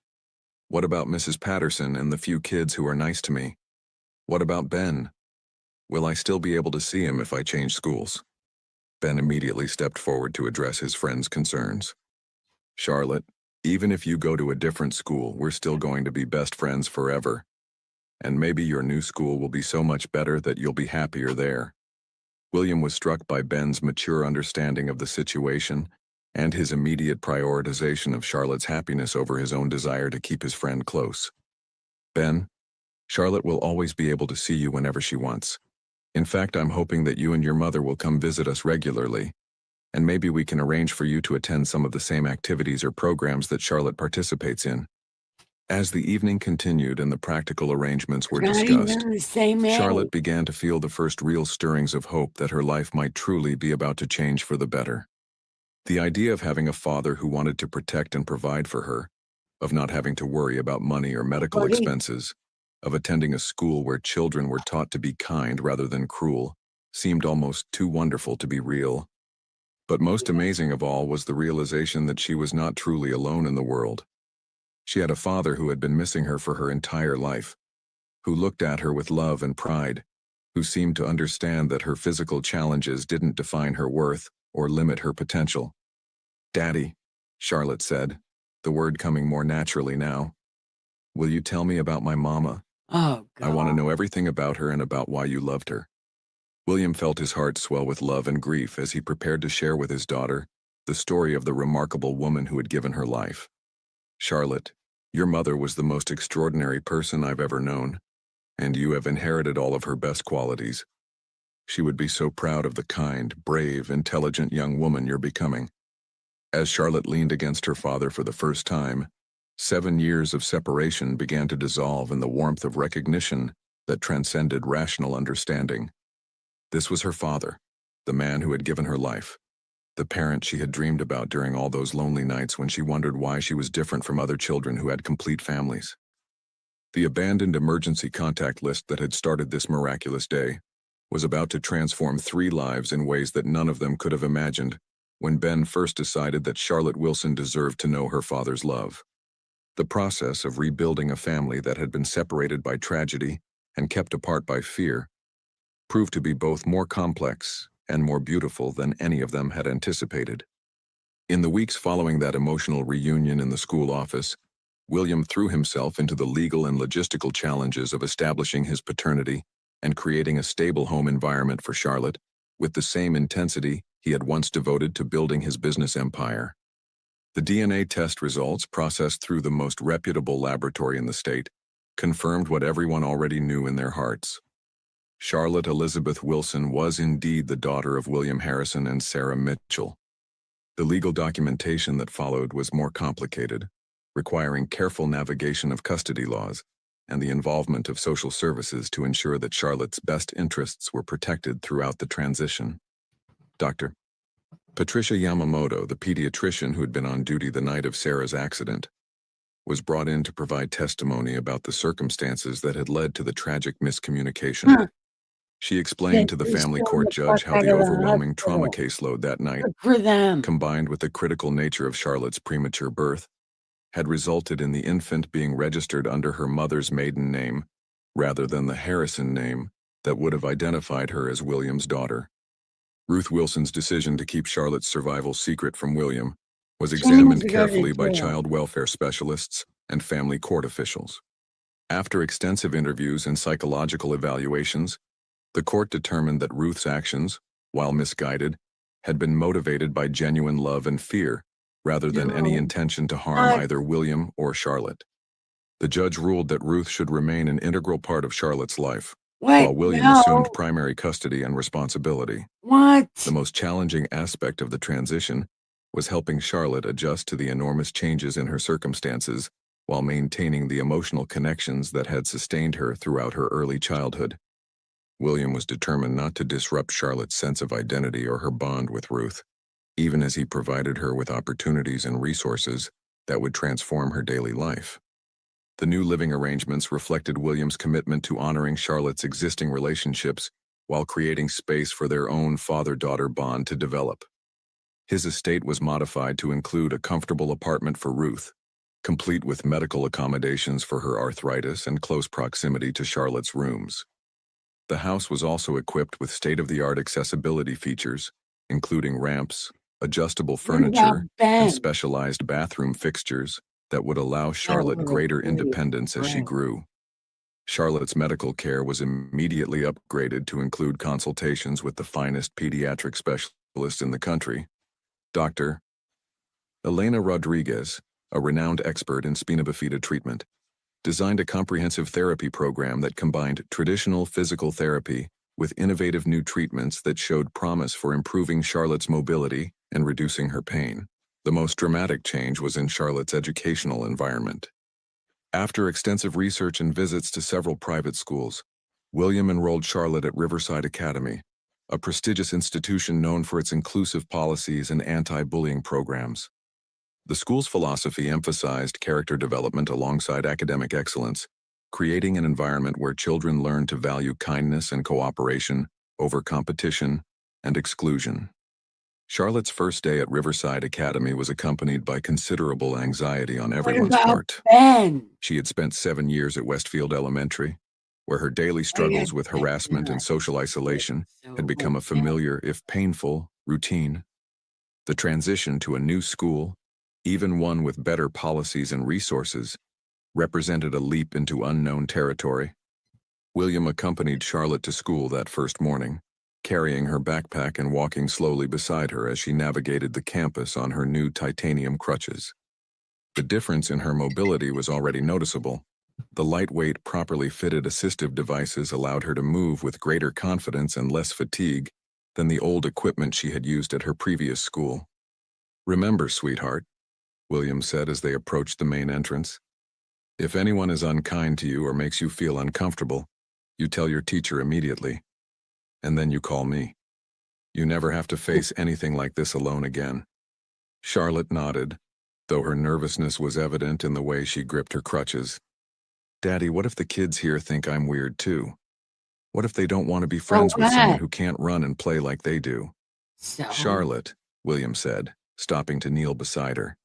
"What about Mrs. Patterson and the few kids who are nice to me? What about Ben? Will I still be able to see him if I change schools?" Ben immediately stepped forward to address his friend's concerns. "Charlotte, even if you go to a different school, we're still going to be best friends forever. And maybe your new school will be so much better that you'll be happier there." William was struck by Ben's mature understanding of the situation and his immediate prioritization of Charlotte's happiness over his own desire to keep his friend close. "Ben, Charlotte will always be able to see you whenever she wants. In fact, I'm hoping that you and your mother will come visit us regularly. and maybe we can arrange for you to attend some of the same activities or programs that Charlotte participates in." As the evening continued and the practical arrangements were Not discussed, even the same age. Charlotte began to feel the first real stirrings of hope that her life might truly be about to change for the better. The idea of having a father who wanted to protect and provide for her, of not having to worry about money or medical Buddy. expenses, of attending a school where children were taught to be kind rather than cruel, seemed almost too wonderful to be real. But most amazing of all was the realization that she was not truly alone in the world. She had a father who had been missing her for her entire life, who looked at her with love and pride, who seemed to understand that her physical challenges didn't define her worth or limit her potential. "Daddy," Charlotte said, the word coming more naturally now, "will you tell me about my mama? Oh, God. I want to know everything about her and about why you loved her." William felt his heart swell with love and grief as he prepared to share with his daughter the story of the remarkable woman who had given her life. "Charlotte, your mother was the most extraordinary person I've ever known, and you have inherited all of her best qualities. She would be so proud of the kind, brave, intelligent young woman you're becoming." As Charlotte leaned against her father for the first time, 7 years of separation began to dissolve in the warmth of recognition that transcended rational understanding. This was her father, the man who had given her life, the parent she had dreamed about during all those lonely nights when she wondered why she was different from other children who had complete families. The abandoned emergency contact list that had started this miraculous day was about to transform 3 lives in ways that none of them could have imagined when Ben first decided that Charlotte Wilson deserved to know her father's love. The process of rebuilding a family that had been separated by tragedy and kept apart by fear proved to be both more complex and more beautiful than any of them had anticipated. In the weeks following that emotional reunion in the school office, William threw himself into the legal and logistical challenges of establishing his paternity and creating a stable home environment for Charlotte with the same intensity he had once devoted to building his business empire. The DNA test results, processed through the most reputable laboratory in the state, confirmed what everyone already knew in their hearts. Charlotte Elizabeth Wilson was indeed the daughter of William Harrison and Sarah Mitchell. The legal documentation that followed was more complicated, requiring careful navigation of custody laws and the involvement of social services to ensure that Charlotte's best interests were protected throughout the transition. Dr. Patricia Yamamoto, the pediatrician who had been on duty the night of Sarah's accident, was brought in to provide testimony about the circumstances that had led to the tragic miscommunication. She explained to the family court judge how the overwhelming trauma caseload that night, Good for them. combined with the critical nature of Charlotte's premature birth, had resulted in the infant being registered under her mother's maiden name, rather than the Harrison name that would have identified her as William's daughter. Ruth Wilson's decision to keep Charlotte's survival secret from William was examined carefully by child welfare specialists and family court officials. After extensive interviews and psychological evaluations, the court determined that Ruth's actions, while misguided, had been motivated by genuine love and fear, rather than any intention to harm either William or Charlotte. The judge ruled that Ruth should remain an integral part of Charlotte's life, while William assumed primary custody and responsibility. The most challenging aspect of the transition was helping Charlotte adjust to the enormous changes in her circumstances while maintaining the emotional connections that had sustained her throughout her early childhood. William was determined not to disrupt Charlotte's sense of identity or her bond with Ruth, even as he provided her with opportunities and resources that would transform her daily life. The new living arrangements reflected William's commitment to honoring Charlotte's existing relationships while creating space for their own father-daughter bond to develop. His estate was modified to include a comfortable apartment for Ruth, complete with medical accommodations for her arthritis and close proximity to Charlotte's rooms. The house was also equipped with state-of-the-art accessibility features, including ramps, adjustable furniture, and specialized bathroom fixtures that would allow Charlotte greater independence as she grew. Charlotte's medical care was immediately upgraded to include consultations with the finest pediatric specialists in the country. Dr. Elena Rodriguez, a renowned expert in spina bifida treatment, designed a comprehensive therapy program that combined traditional physical therapy with innovative new treatments that showed promise for improving Charlotte's mobility and reducing her pain. The most dramatic change was in Charlotte's educational environment. After extensive research and visits to several private schools, William enrolled Charlotte at Riverside Academy, a prestigious institution known for its inclusive policies and anti-bullying programs. The school's philosophy emphasized character development alongside academic excellence, creating an environment where children learn to value kindness and cooperation over competition and exclusion. Charlotte's first day at Riverside Academy was accompanied by considerable anxiety on What everyone's about part. Ben? She had spent 7 years at Westfield Elementary, where her daily struggles with harassment and social isolation had become a familiar, if painful, routine. The transition to a new school, even one with better policies and resources, represented a leap into unknown territory. William accompanied Charlotte to school that first morning, carrying her backpack and walking slowly beside her as she navigated the campus on her new titanium crutches. The difference in her mobility was already noticeable. The lightweight, properly fitted assistive devices allowed her to move with greater confidence and less fatigue than the old equipment she had used at her previous school. "Remember, sweetheart," William said as they approached the main entrance, "if anyone is unkind to you or makes you feel uncomfortable, you tell your teacher immediately. And then you call me. You never have to face anything like this alone again." Charlotte nodded, though her nervousness was evident in the way she gripped her crutches. "Daddy, what if the kids here think I'm weird too? What if they don't want to be friends with someone who can't run and play like they do?" "Charlotte," William said, stopping to kneel beside her,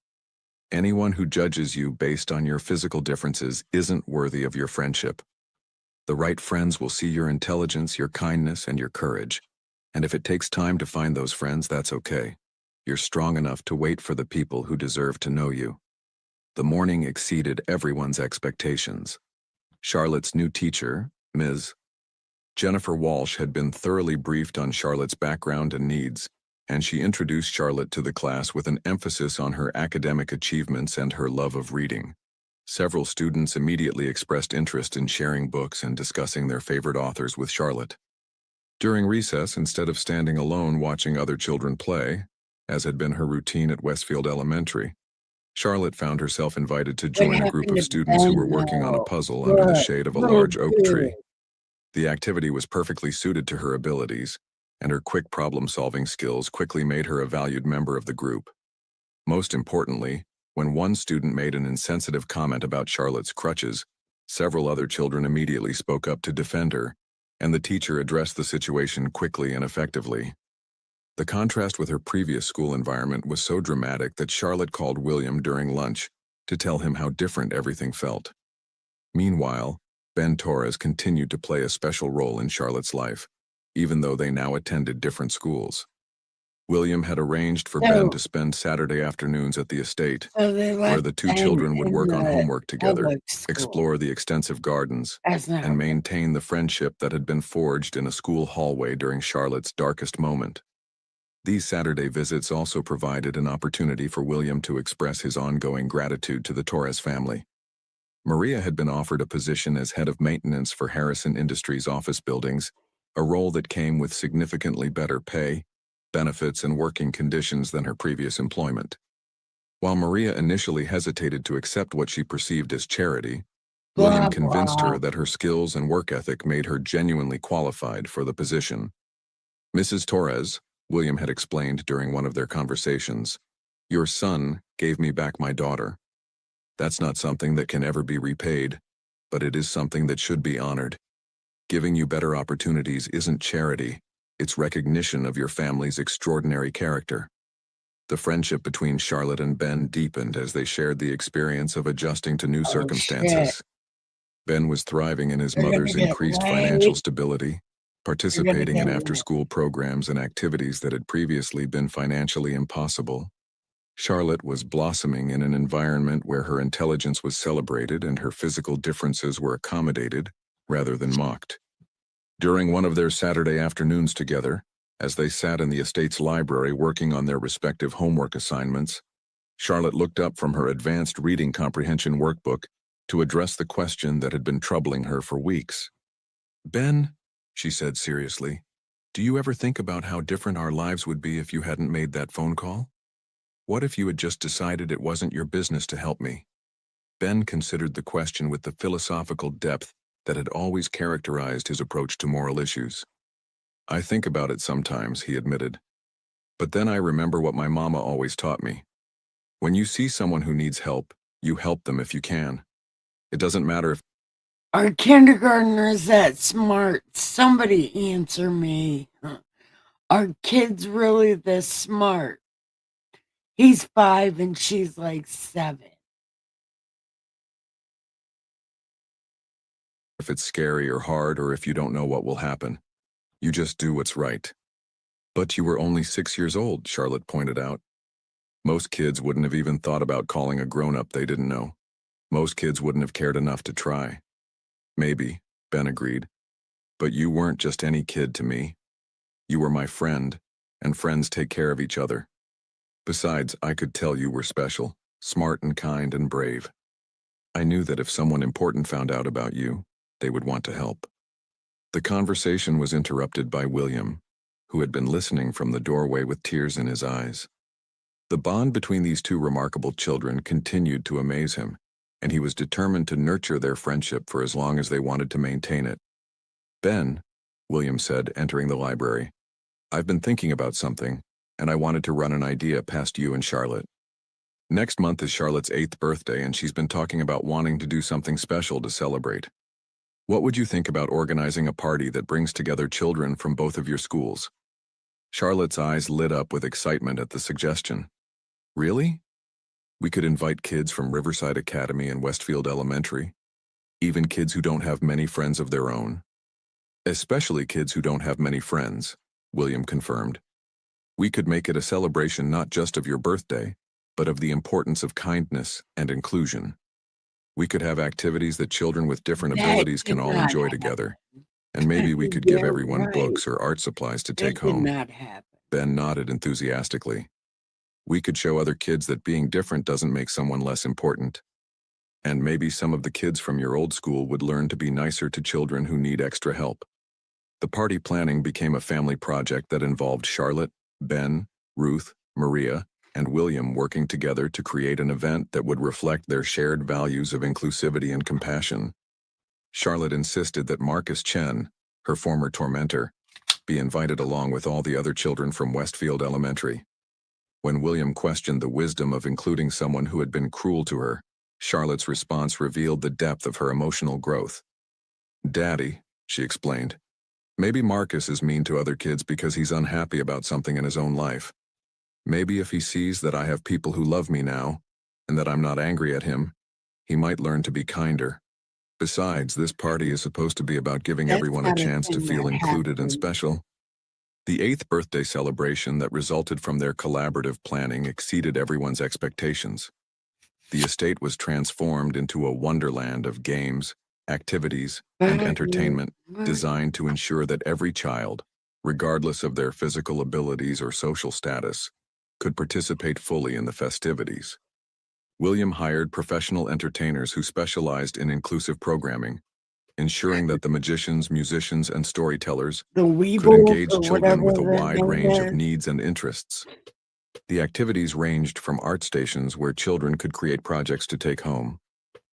"anyone who judges you based on your physical differences isn't worthy of your friendship. The right friends will see your intelligence, your kindness, and your courage. And if it takes time to find those friends, that's okay. You're strong enough to wait for the people who deserve to know you." The morning exceeded everyone's expectations. Charlotte's new teacher, Ms. Jennifer Walsh, had been thoroughly briefed on Charlotte's background and needs, and she introduced Charlotte to the class with an emphasis on her academic achievements and her love of reading. Several students immediately expressed interest in sharing books and discussing their favorite authors with Charlotte. During recess, instead of standing alone watching other children play, as had been her routine at Westfield Elementary, Charlotte found herself invited to join a group of students who were working on a puzzle under the shade of a large oak tree. The activity was perfectly suited to her abilities, and her quick problem-solving skills quickly made her a valued member of the group. Most importantly, when one student made an insensitive comment about Charlotte's crutches, several other children immediately spoke up to defend her, and the teacher addressed the situation quickly and effectively. The contrast with her previous school environment was so dramatic that Charlotte called William during lunch to tell him how different everything felt. Meanwhile, Ben Torres continued to play a special role in Charlotte's life, even though they now attended different schools. William had arranged for Ben to spend Saturday afternoons at the estate, where the two children would work on homework together, explore the extensive gardens, and maintain the friendship that had been forged in a school hallway during Charlotte's darkest moment. These Saturday visits also provided an opportunity for William to express his ongoing gratitude to the Torres family. Maria had been offered a position as head of maintenance for Harrison Industries office buildings, a role that came with significantly better pay, benefits, and working conditions than her previous employment. While Maria initially hesitated to accept what she perceived as charity, William convinced her that her skills and work ethic made her genuinely qualified for the position. "Mrs. Torres," William had explained during one of their conversations, "your son gave me back my daughter. That's not something that can ever be repaid, but it is something that should be honored. Giving you better opportunities isn't charity, it's recognition of your family's extraordinary character." The friendship between Charlotte and Ben deepened as they shared the experience of adjusting to new circumstances. Ben was thriving in his mother's increased financial stability, participating in after-school programs and activities that had previously been financially impossible. Charlotte was blossoming in an environment where her intelligence was celebrated and her physical differences were accommodated rather than mocked. During one of their Saturday afternoons together, as they sat in the estate's library working on their respective homework assignments, Charlotte looked up from her advanced reading comprehension workbook to address the question that had been troubling her for weeks. "Ben," she said seriously, Do you ever think about how different our lives would be if you hadn't made that phone call? What if you had just decided it wasn't your business to help me? Ben considered the question with the philosophical depth that had always characterized his approach to moral issues. I think about it sometimes, he admitted. But then I remember what my mama always taught me. When you see someone who needs help, you help them if you can. It doesn't matter if Are kindergartners that smart? Somebody answer me. Are kids really this smart? He's 5 and she's like 7. it's scary or hard or if you don't know what will happen. You just do what's right. But you were only 6 years old, Charlotte pointed out. Most kids wouldn't have even thought about calling a grown-up they didn't know. Most kids wouldn't have cared enough to try. Maybe, Ben agreed. But you weren't just any kid to me. You were my friend, and friends take care of each other. Besides, I could tell you were special, smart and kind and brave. I knew that if someone important found out about you, they would want to help. The conversation was interrupted by William, who had been listening from the doorway with tears in his eyes. The bond between these two remarkable children continued to amaze him, and he was determined to nurture their friendship for as long as they wanted to maintain it. Ben, William said, entering the library, I've been thinking about something, and I wanted to run an idea past you and Charlotte. Next month is Charlotte's 8th birthday, and she's been talking about wanting to do something special to celebrate. What would you think about organizing a party that brings together children from both of your schools? Charlotte's eyes lit up with excitement at the suggestion. Really? We could invite kids from Riverside Academy and Westfield Elementary, even kids who don't have many friends of their own. Especially kids who don't have many friends, William confirmed. We could make it a celebration not just of your birthday, but of the importance of kindness and inclusion. We could have activities that children with different That abilities can did all not enjoy happen. together. And maybe we could give You're everyone right. books or art supplies to That take did home. not happen. Ben nodded enthusiastically. We could show other kids that being different doesn't make someone less important. And maybe some of the kids from your old school would learn to be nicer to children who need extra help. The party planning became a family project that involved Charlotte, Ben, Ruth, Maria, and William working together to create an event that would reflect their shared values of inclusivity and compassion. Charlotte insisted that Marcus Chen, her former tormentor, be invited along with all the other children from Westfield Elementary. When William questioned the wisdom of including someone who had been cruel to her, Charlotte's response revealed the depth of her emotional growth. Daddy, she explained, maybe Marcus is mean to other kids because he's unhappy about something in his own life. Maybe if he sees that I have people who love me now, and that I'm not angry at him, he might learn to be kinder. Besides, this party is supposed to be about giving That's everyone a not a chance to thing feel that included and happens. special. The 8th birthday celebration that resulted from their collaborative planning exceeded everyone's expectations. The estate was transformed into a wonderland of games, activities, and entertainment designed to ensure that every child, regardless of their physical abilities or social status, could participate fully in the festivities. William hired professional entertainers who specialized in inclusive programming, ensuring that the magicians, musicians, and storytellers The could Weebles engage or children whatever with a their wide name range of is. needs and interests. The activities ranged from art stations where children could create projects to take home,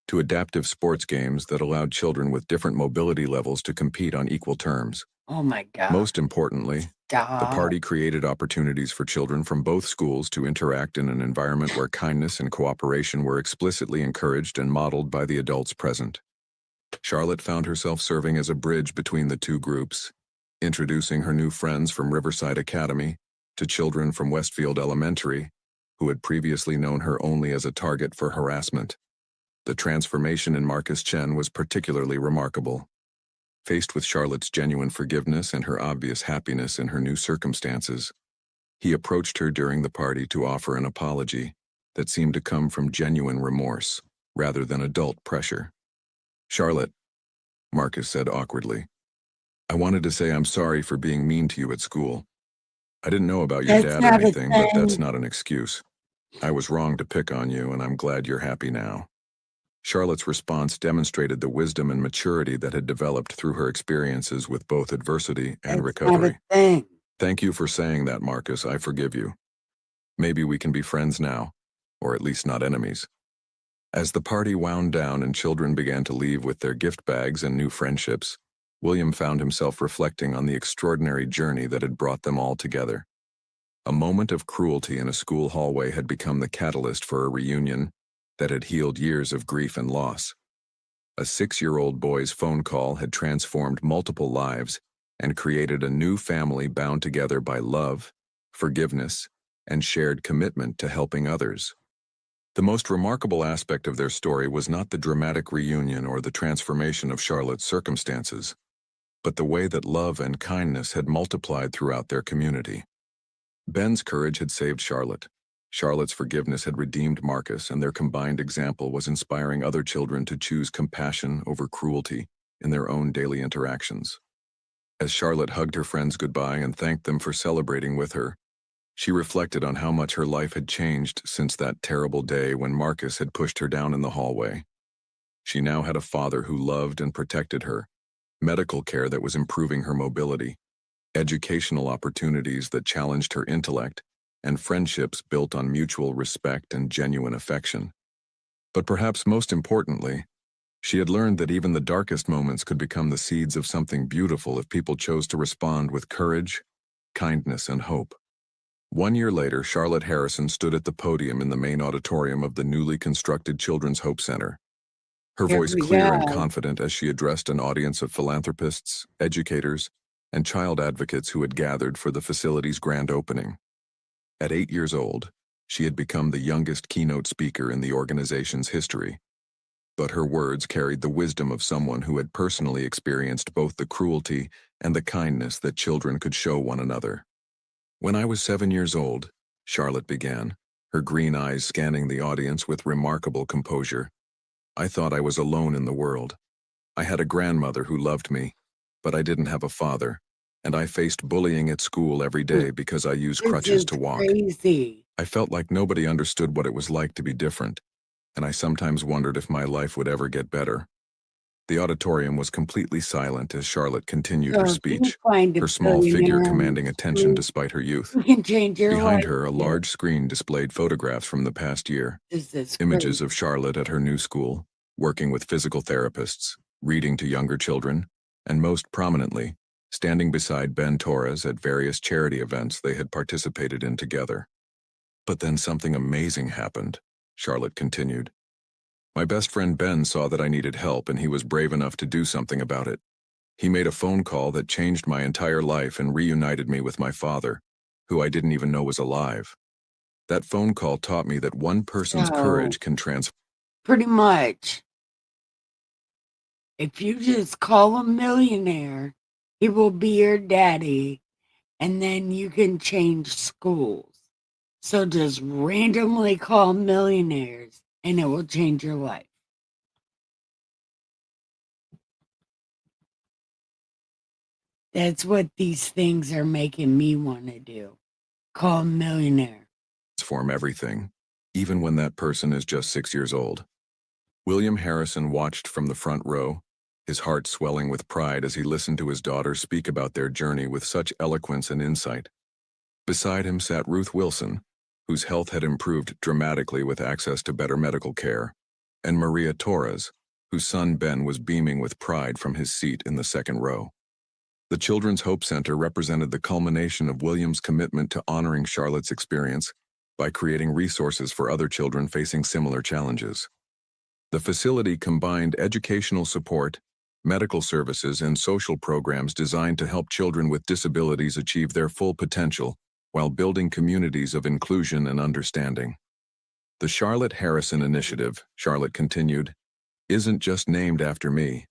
to adaptive sports games that allowed children with different mobility levels to compete on equal terms. Oh my God. Most importantly, the party created opportunities for children from both schools to interact in an environment where kindness and cooperation were explicitly encouraged and modeled by the adults present. Charlotte found herself serving as a bridge between the two groups, introducing her new friends from Riverside Academy to children from Westfield Elementary, who had previously known her only as a target for harassment. The transformation in Marcus Chen was particularly remarkable. Faced with Charlotte's genuine forgiveness and her obvious happiness in her new circumstances, he approached her during the party to offer an apology that seemed to come from genuine remorse rather than adult pressure. Charlotte, Marcus said awkwardly, I wanted to say I'm sorry for being mean to you at school. I didn't know about your That's dad or not a anything, but that's thing. not an excuse. I was wrong to pick on you, and I'm glad you're happy now. Charlotte's response demonstrated the wisdom and maturity that had developed through her experiences with both adversity and It's not a recovery. thing. Thank you for saying that, Marcus. I forgive you. Maybe we can be friends now, or at least not enemies. As the party wound down and children began to leave with their gift bags and new friendships, William found himself reflecting on the extraordinary journey that had brought them all together. A moment of cruelty in a school hallway had become the catalyst for a reunion that had healed years of grief and loss. A 6-year-old boy's phone call had transformed multiple lives and created a new family bound together by love, forgiveness, and shared commitment to helping others. The most remarkable aspect of their story was not the dramatic reunion or the transformation of Charlotte's circumstances, but the way that love and kindness had multiplied throughout their community. Ben's courage had saved Charlotte. Charlotte's forgiveness had redeemed Marcus, and their combined example was inspiring other children to choose compassion over cruelty in their own daily interactions. As Charlotte hugged her friends goodbye and thanked them for celebrating with her, she reflected on how much her life had changed since that terrible day when Marcus had pushed her down in the hallway. She now had a father who loved and protected her, medical care that was improving her mobility, educational opportunities that challenged her intellect, and friendships built on mutual respect and genuine affection. But perhaps most importantly, she had learned that even the darkest moments could become the seeds of something beautiful if people chose to respond with courage, kindness, and hope. 1 year later, Charlotte Harrison stood at the podium in the main auditorium of the newly constructed Children's Hope Center. Her Here voice we clear and go. confident as she addressed an audience of philanthropists, educators, and child advocates who had gathered for the facility's grand opening. At 8 years old, she had become the youngest keynote speaker in the organization's history. But her words carried the wisdom of someone who had personally experienced both the cruelty and the kindness that children could show one another. When I was 7 years old, Charlotte began, her green eyes scanning the audience with remarkable composure, I thought I was alone in the world. I had a grandmother who loved me, but I didn't have a father, and I faced bullying at school every day because I used This crutches is to walk. crazy. I felt like nobody understood what it was like to be different, and I sometimes wondered if my life would ever get better. The auditorium was completely silent as Charlotte continued her So if you speech, find a her small figure billionaire commanding on attention the despite her youth. street, you can change your Behind life. her, a too. large screen displayed photographs from the past year, This is images crazy. of Charlotte at her new school, working with physical therapists, reading to younger children, and most prominently, standing beside Ben Torres at various charity events they had participated in together. But then something amazing happened, Charlotte continued. My best friend Ben saw that I needed help, and he was brave enough to do something about it. He made a phone call that changed my entire life and reunited me with my father, who I didn't even know was alive. That phone call taught me that one person's So courage can transform. pretty much, if you just call a millionaire, he will be your daddy, and then you can change schools. So just randomly call millionaires, and it will change your life. That's what these things are making me want to do. Call a millionaire. Everything, even when that person is just 6 years old. William Harrison watched from the front row, his heart swelling with pride as he listened to his daughter speak about their journey with such eloquence and insight. Beside him sat Ruth Wilson, whose health had improved dramatically with access to better medical care, and Maria Torres, whose son Ben was beaming with pride from his seat in the second row. The Children's Hope Center represented the culmination of William's commitment to honoring Charlotte's experience by creating resources for other children facing similar challenges. The facility combined educational support, medical services, and social programs designed to help children with disabilities achieve their full potential while building communities of inclusion and understanding. The Charlotte Harrison Initiative, Charlotte continued, isn't just named after me.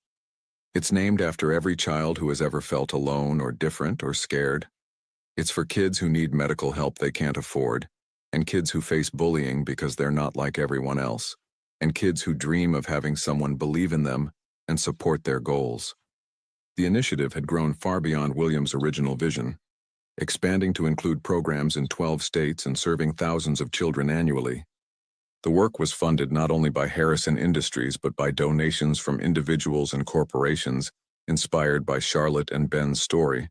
It's named after every child who has ever felt alone or different or scared. It's for kids who need medical help they can't afford, and kids who face bullying because they're not like everyone else, and kids who dream of having someone believe in them and support their goals. The initiative had grown far beyond William's original vision, expanding to include programs in 12 states and serving thousands of children annually. The work was funded not only by Harrison Industries but by donations from individuals and corporations inspired by Charlotte and Ben's story,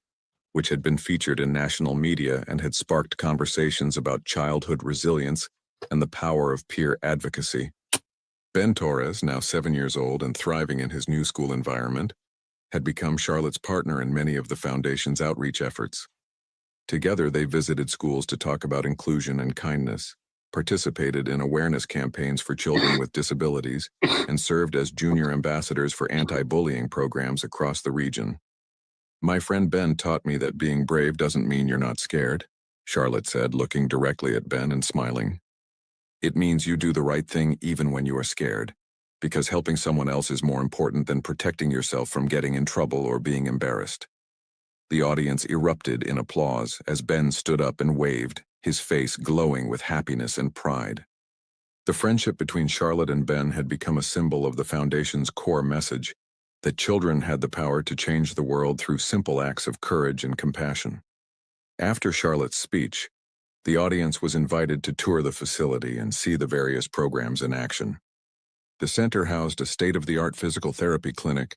which had been featured in national media and had sparked conversations about childhood resilience and the power of peer advocacy. Ben Torres, now 7 years old and thriving in his new school environment, had become Charlotte's partner in many of the foundation's outreach efforts. Together, they visited schools to talk about inclusion and kindness, participated in awareness campaigns for children with disabilities, and served as junior ambassadors for anti-bullying programs across the region. "My friend Ben taught me that being brave doesn't mean you're not scared," Charlotte said, looking directly at Ben and smiling. "It means you do the right thing even when you are scared, because helping someone else is more important than protecting yourself from getting in trouble or being embarrassed." The audience erupted in applause as Ben stood up and waved, his face glowing with happiness and pride. The friendship between Charlotte and Ben had become a symbol of the Foundation's core message, that children had the power to change the world through simple acts of courage and compassion. After Charlotte's speech, the audience was invited to tour the facility and see the various programs in action. The center housed a state-of-the-art physical therapy clinic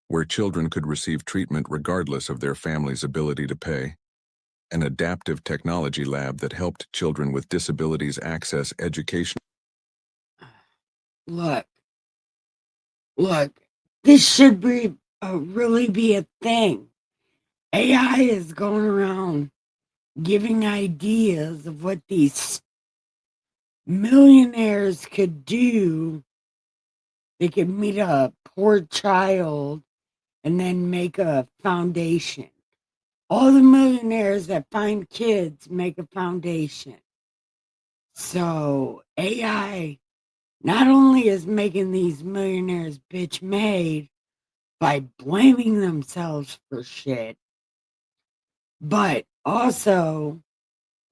where children could receive treatment regardless of their family's ability to pay, an adaptive technology lab that helped children with disabilities access education. Look, this should really be a thing. AI is going around giving ideas of what these millionaires could do. They could meet a poor child and then make a foundation. All the millionaires that find kids make a foundation. So AI not only is making these millionaires bitch made by blaming themselves for shit, but also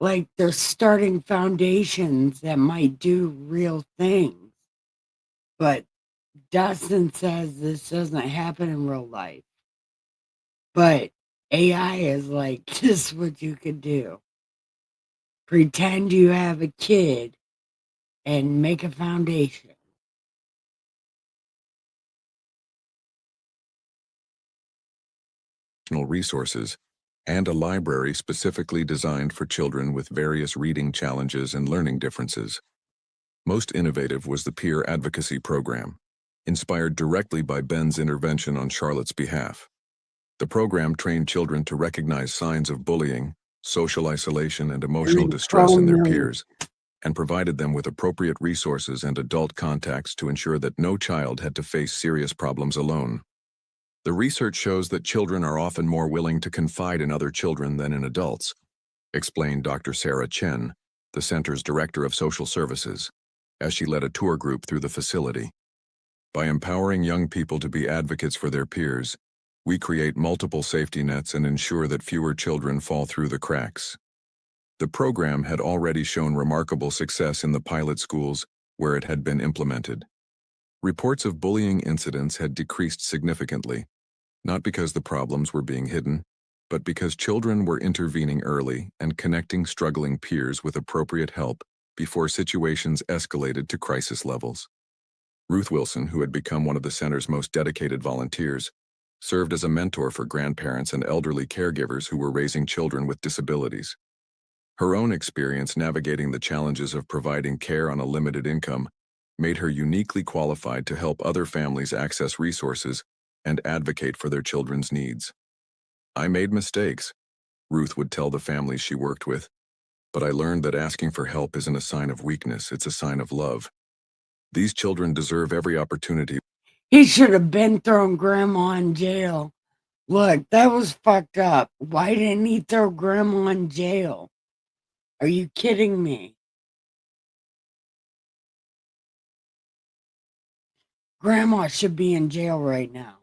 like they're starting foundations that might do real things. But Dustin says this doesn't happen in real life. But AI is like, this is what you could do. Pretend you have a kid and make a foundation. Resources, and a library specifically designed for children with various reading challenges and learning differences. Most innovative was the peer advocacy program, inspired directly by Ben's intervention on Charlotte's behalf. The program trained children to recognize signs of bullying, social isolation, and emotional distress in their peers, and provided them with appropriate resources and adult contacts to ensure that no child had to face serious problems alone. The research shows that children are often more willing to confide in other children than in adults, explained Dr. Sarah Chen, the center's director of social services, as she led a tour group through the facility. By empowering young people to be advocates for their peers, we create multiple safety nets and ensure that fewer children fall through the cracks. The program had already shown remarkable success in the pilot schools where it had been implemented. Reports of bullying incidents had decreased significantly, not because the problems were being hidden, but because children were intervening early and connecting struggling peers with appropriate help before situations escalated to crisis levels. Ruth Wilson, who had become one of the center's most dedicated volunteers, served as a mentor for grandparents and elderly caregivers who were raising children with disabilities. Her own experience navigating the challenges of providing care on a limited income made her uniquely qualified to help other families access resources and advocate for their children's needs. "I made mistakes," Ruth would tell the families she worked with, "but I learned that asking for help isn't a sign of weakness, it's a sign of love. These children deserve every opportunity." He should have been thrown Grandma in jail. Look, that was fucked up. Why didn't he throw Grandma in jail? Are you kidding me? Grandma should be in jail right now.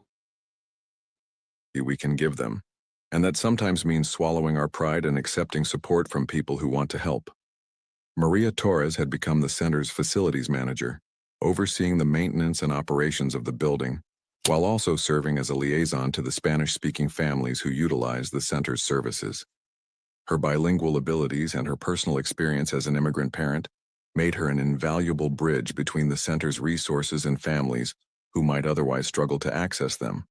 We can give them, and that sometimes means swallowing our pride and accepting support from people who want to help. Maria Torres had become the center's facilities manager, overseeing the maintenance and operations of the building, while also serving as a liaison to the Spanish-speaking families who utilize the center's services. Her bilingual abilities and her personal experience as an immigrant parent made her an invaluable bridge between the center's resources and families who might otherwise struggle to access them.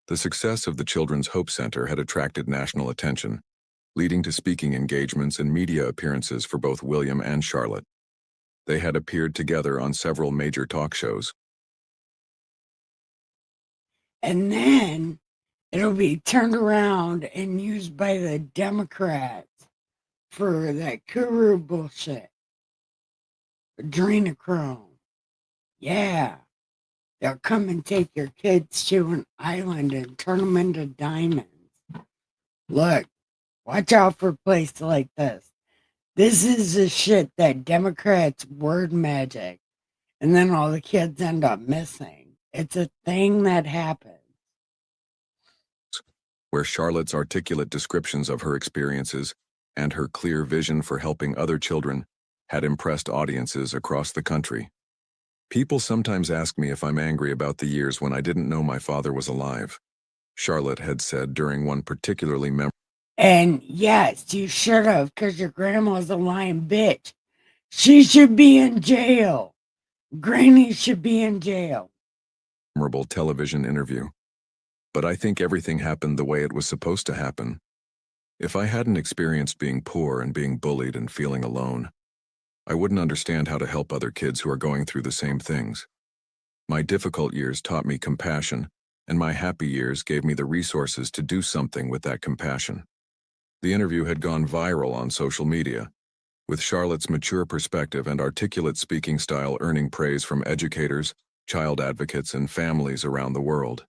The success of the Children's Hope Center had attracted national attention, leading to speaking engagements and media appearances for both William and Charlotte. They had appeared together on several major talk shows. And then it'll be turned around and used by the Democrats for that Kuru bullshit. Adrenochrome. Yeah. They'll come and take your kids to an island and turn them into diamonds. Look, watch out for a place like this. This is the shit that Democrats word magic, and then all the kids end up missing. It's a thing that happens. Where Charlotte's articulate descriptions of her experiences and her clear vision for helping other children had impressed audiences across the country. People sometimes ask me if I'm angry about the years when I didn't know my father was alive, Charlotte had said during one particularly memorable. And yes, you should have, because your grandma's a lying bitch. She should be in jail. Granny should be in jail. Memorable television interview. But I think everything happened the way it was supposed to happen. If I hadn't experienced being poor and being bullied and feeling alone, I wouldn't understand how to help other kids who are going through the same things. My difficult years taught me compassion, and my happy years gave me the resources to do something with that compassion. The interview had gone viral on social media, with Charlotte's mature perspective and articulate speaking style earning praise from educators, child advocates, and families around the world.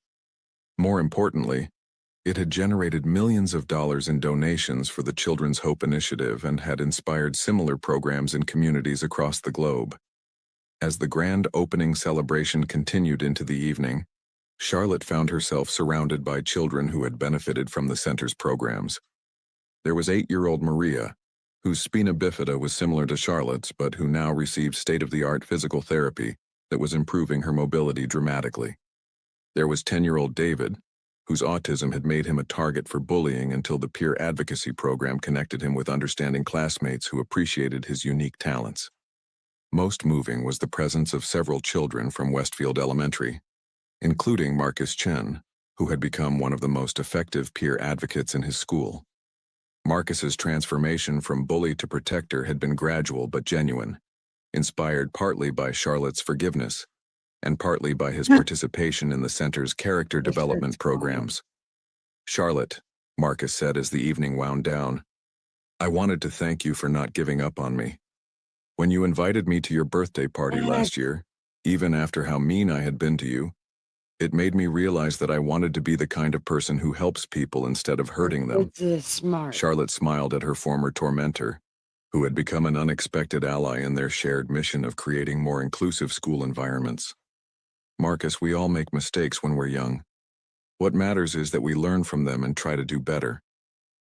More importantly, it had generated millions of dollars in donations for the Children's Hope Initiative and had inspired similar programs in communities across the globe. As the grand opening celebration continued into the evening, Charlotte found herself surrounded by children who had benefited from the center's programs. There was 8-year-old Maria, whose spina bifida was similar to Charlotte's but who now received state-of-the-art physical therapy that was improving her mobility dramatically. There was 10-year-old David, whose autism had made him a target for bullying until the peer advocacy program connected him with understanding classmates who appreciated his unique talents. Most moving was the presence of several children from Westfield Elementary, including Marcus Chen, who had become one of the most effective peer advocates in his school. Marcus's transformation from bully to protector had been gradual but genuine, inspired partly by Charlotte's forgiveness and partly by his participation in the center's character development programs. Charlotte, Marcus said as the evening wound down, I wanted to thank you for not giving up on me. When you invited me to your birthday party last year, even after how mean I had been to you, it made me realize that I wanted to be the kind of person who helps people instead of hurting them. Smart. Charlotte smiled at her former tormentor, who had become an unexpected ally in their shared mission of creating more inclusive school environments. Marcus, we all make mistakes when we're young. What matters is that we learn from them and try to do better.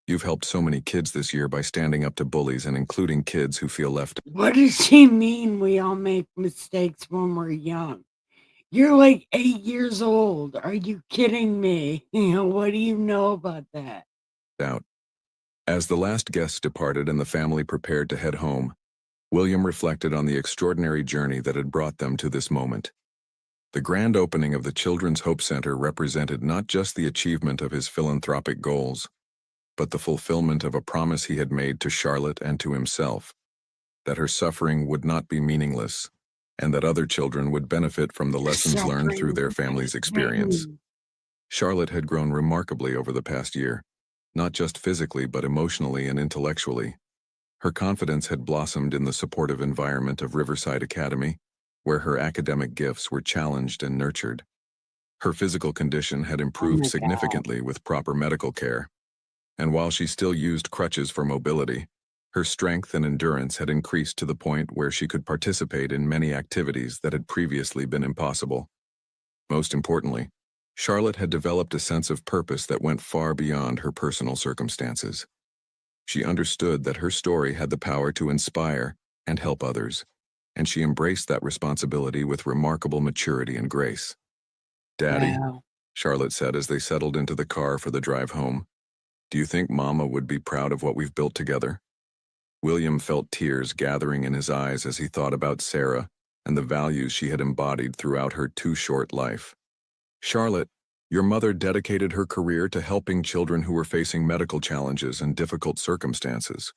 You've helped so many kids this year by standing up to bullies and including kids who feel left. What does she mean we all make mistakes when we're young? You're like 8 years old. Are you kidding me? What do you know about that? Out. As the last guests departed and the family prepared to head home, William reflected on the extraordinary journey that had brought them to this moment. The grand opening of the Children's Hope Center represented not just the achievement of his philanthropic goals, but the fulfillment of a promise he had made to Charlotte and to himself, that her suffering would not be meaningless, and that other children would benefit from the lessons learned through their family's experience. Charlotte had grown remarkably over the past year, not just physically but emotionally and intellectually. Her confidence had blossomed in the supportive environment of Riverside Academy, where her academic gifts were challenged and nurtured. Her physical condition had improved significantly with proper medical care, and while she still used crutches for mobility, her strength and endurance had increased to the point where she could participate in many activities that had previously been impossible. Most importantly, Charlotte had developed a sense of purpose that went far beyond her personal circumstances. She understood that her story had the power to inspire and help others, and she embraced that responsibility with remarkable maturity and grace. Daddy, Wow. Charlotte said as they settled into the car for the drive home, do you think Mama would be proud of what we've built together? William felt tears gathering in his eyes as he thought about Sarah and the values she had embodied throughout her too short life. Charlotte, your mother dedicated her career to helping children who were facing medical challenges and difficult circumstances.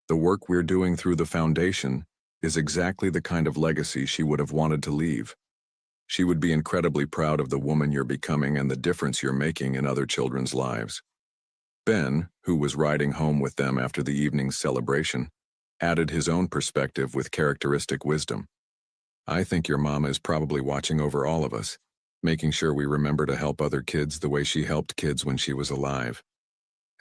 The work we're doing through the foundation is exactly the kind of legacy she would have wanted to leave. She would be incredibly proud of the woman you're becoming and the difference you're making in other children's lives. Ben, who was riding home with them after the evening's celebration, added his own perspective with characteristic wisdom. I think your mama is probably watching over all of us, making sure we remember to help other kids the way she helped kids when she was alive.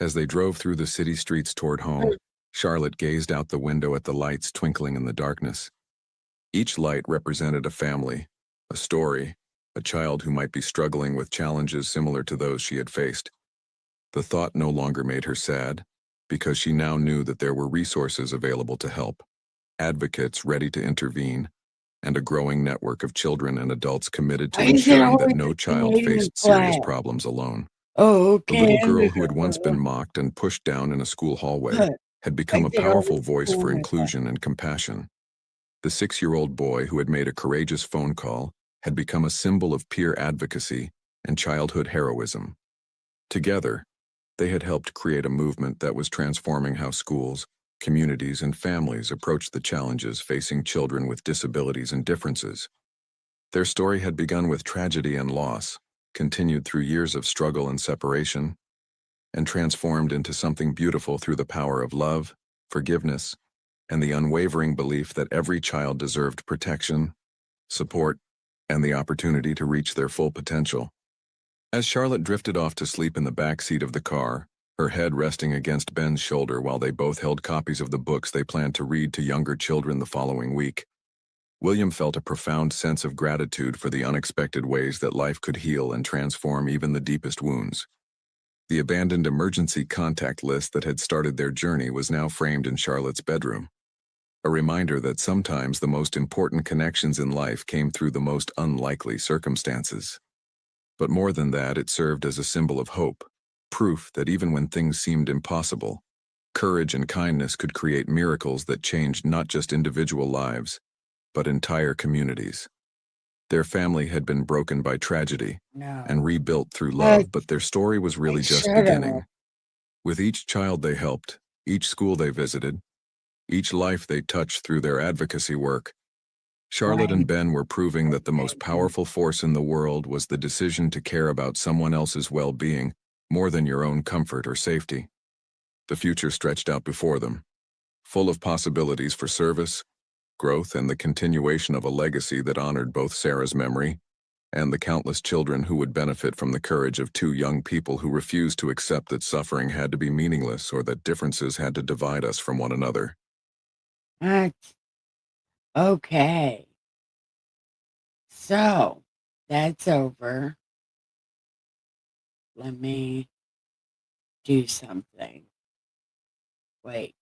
As they drove through the city streets toward home, Charlotte gazed out the window at the lights twinkling in the darkness. Each light represented a family, a story, a child who might be struggling with challenges similar to those she had faced. The thought no longer made her sad, because she now knew that there were resources available to help, advocates ready to intervene, and a growing network of children and adults committed to Why is it ensuring that always no the child Canadian faced serious flag? problems alone. Oh, The little girl who had once Canada. been mocked and pushed down in a school hallway had Why become is a it always powerful voice for Canada? inclusion and compassion. The 6-year-old boy who had made a courageous phone call had become a symbol of peer advocacy and childhood heroism. Together, they had helped create a movement that was transforming how schools, communities, and families approached the challenges facing children with disabilities and differences. Their story had begun with tragedy and loss, continued through years of struggle and separation, and transformed into something beautiful through the power of love, forgiveness, and the unwavering belief that every child deserved protection, support, and the opportunity to reach their full potential. As Charlotte drifted off to sleep in the back seat of the car, her head resting against Ben's shoulder while they both held copies of the books they planned to read to younger children the following week, William felt a profound sense of gratitude for the unexpected ways that life could heal and transform even the deepest wounds. The abandoned emergency contact list that had started their journey was now framed in Charlotte's bedroom, a reminder that sometimes the most important connections in life came through the most unlikely circumstances. But more than that, it served as a symbol of hope, proof that even when things seemed impossible, courage and kindness could create miracles that changed not just individual lives, but entire communities. Their family had been broken by tragedy and No. rebuilt through Uh, love, but their story was really just shut up. beginning. With each child they helped, each school they visited, each life they touched through their advocacy work, Charlotte and Ben were proving that the most powerful force in the world was the decision to care about someone else's well-being more than your own comfort or safety. The future stretched out before them, full of possibilities for service, growth, and the continuation of a legacy that honored both Sarah's memory and the countless children who would benefit from the courage of two young people who refused to accept that suffering had to be meaningless or that differences had to divide us from one another. What? Okay. So, that's over. Let me do something. Wait,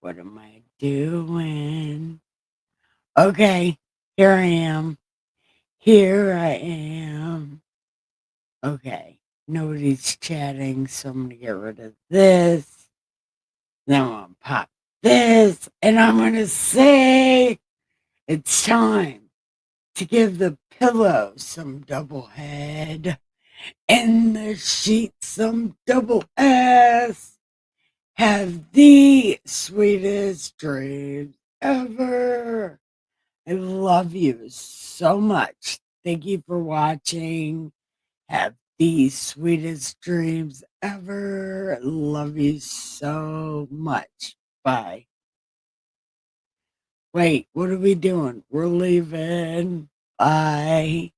what am I doing? Okay, here I am. Here I am. Okay, nobody's chatting, so I'm gonna get rid of this. Then I'm gonna pop this, and I'm gonna say it's time to give the pillow some double head and the sheet some double S. Have the sweetest dreams ever. I love you so much. Thank you for watching. Have the sweetest dreams ever. Love you so much. Bye. Wait, what are we doing? We're leaving. Bye.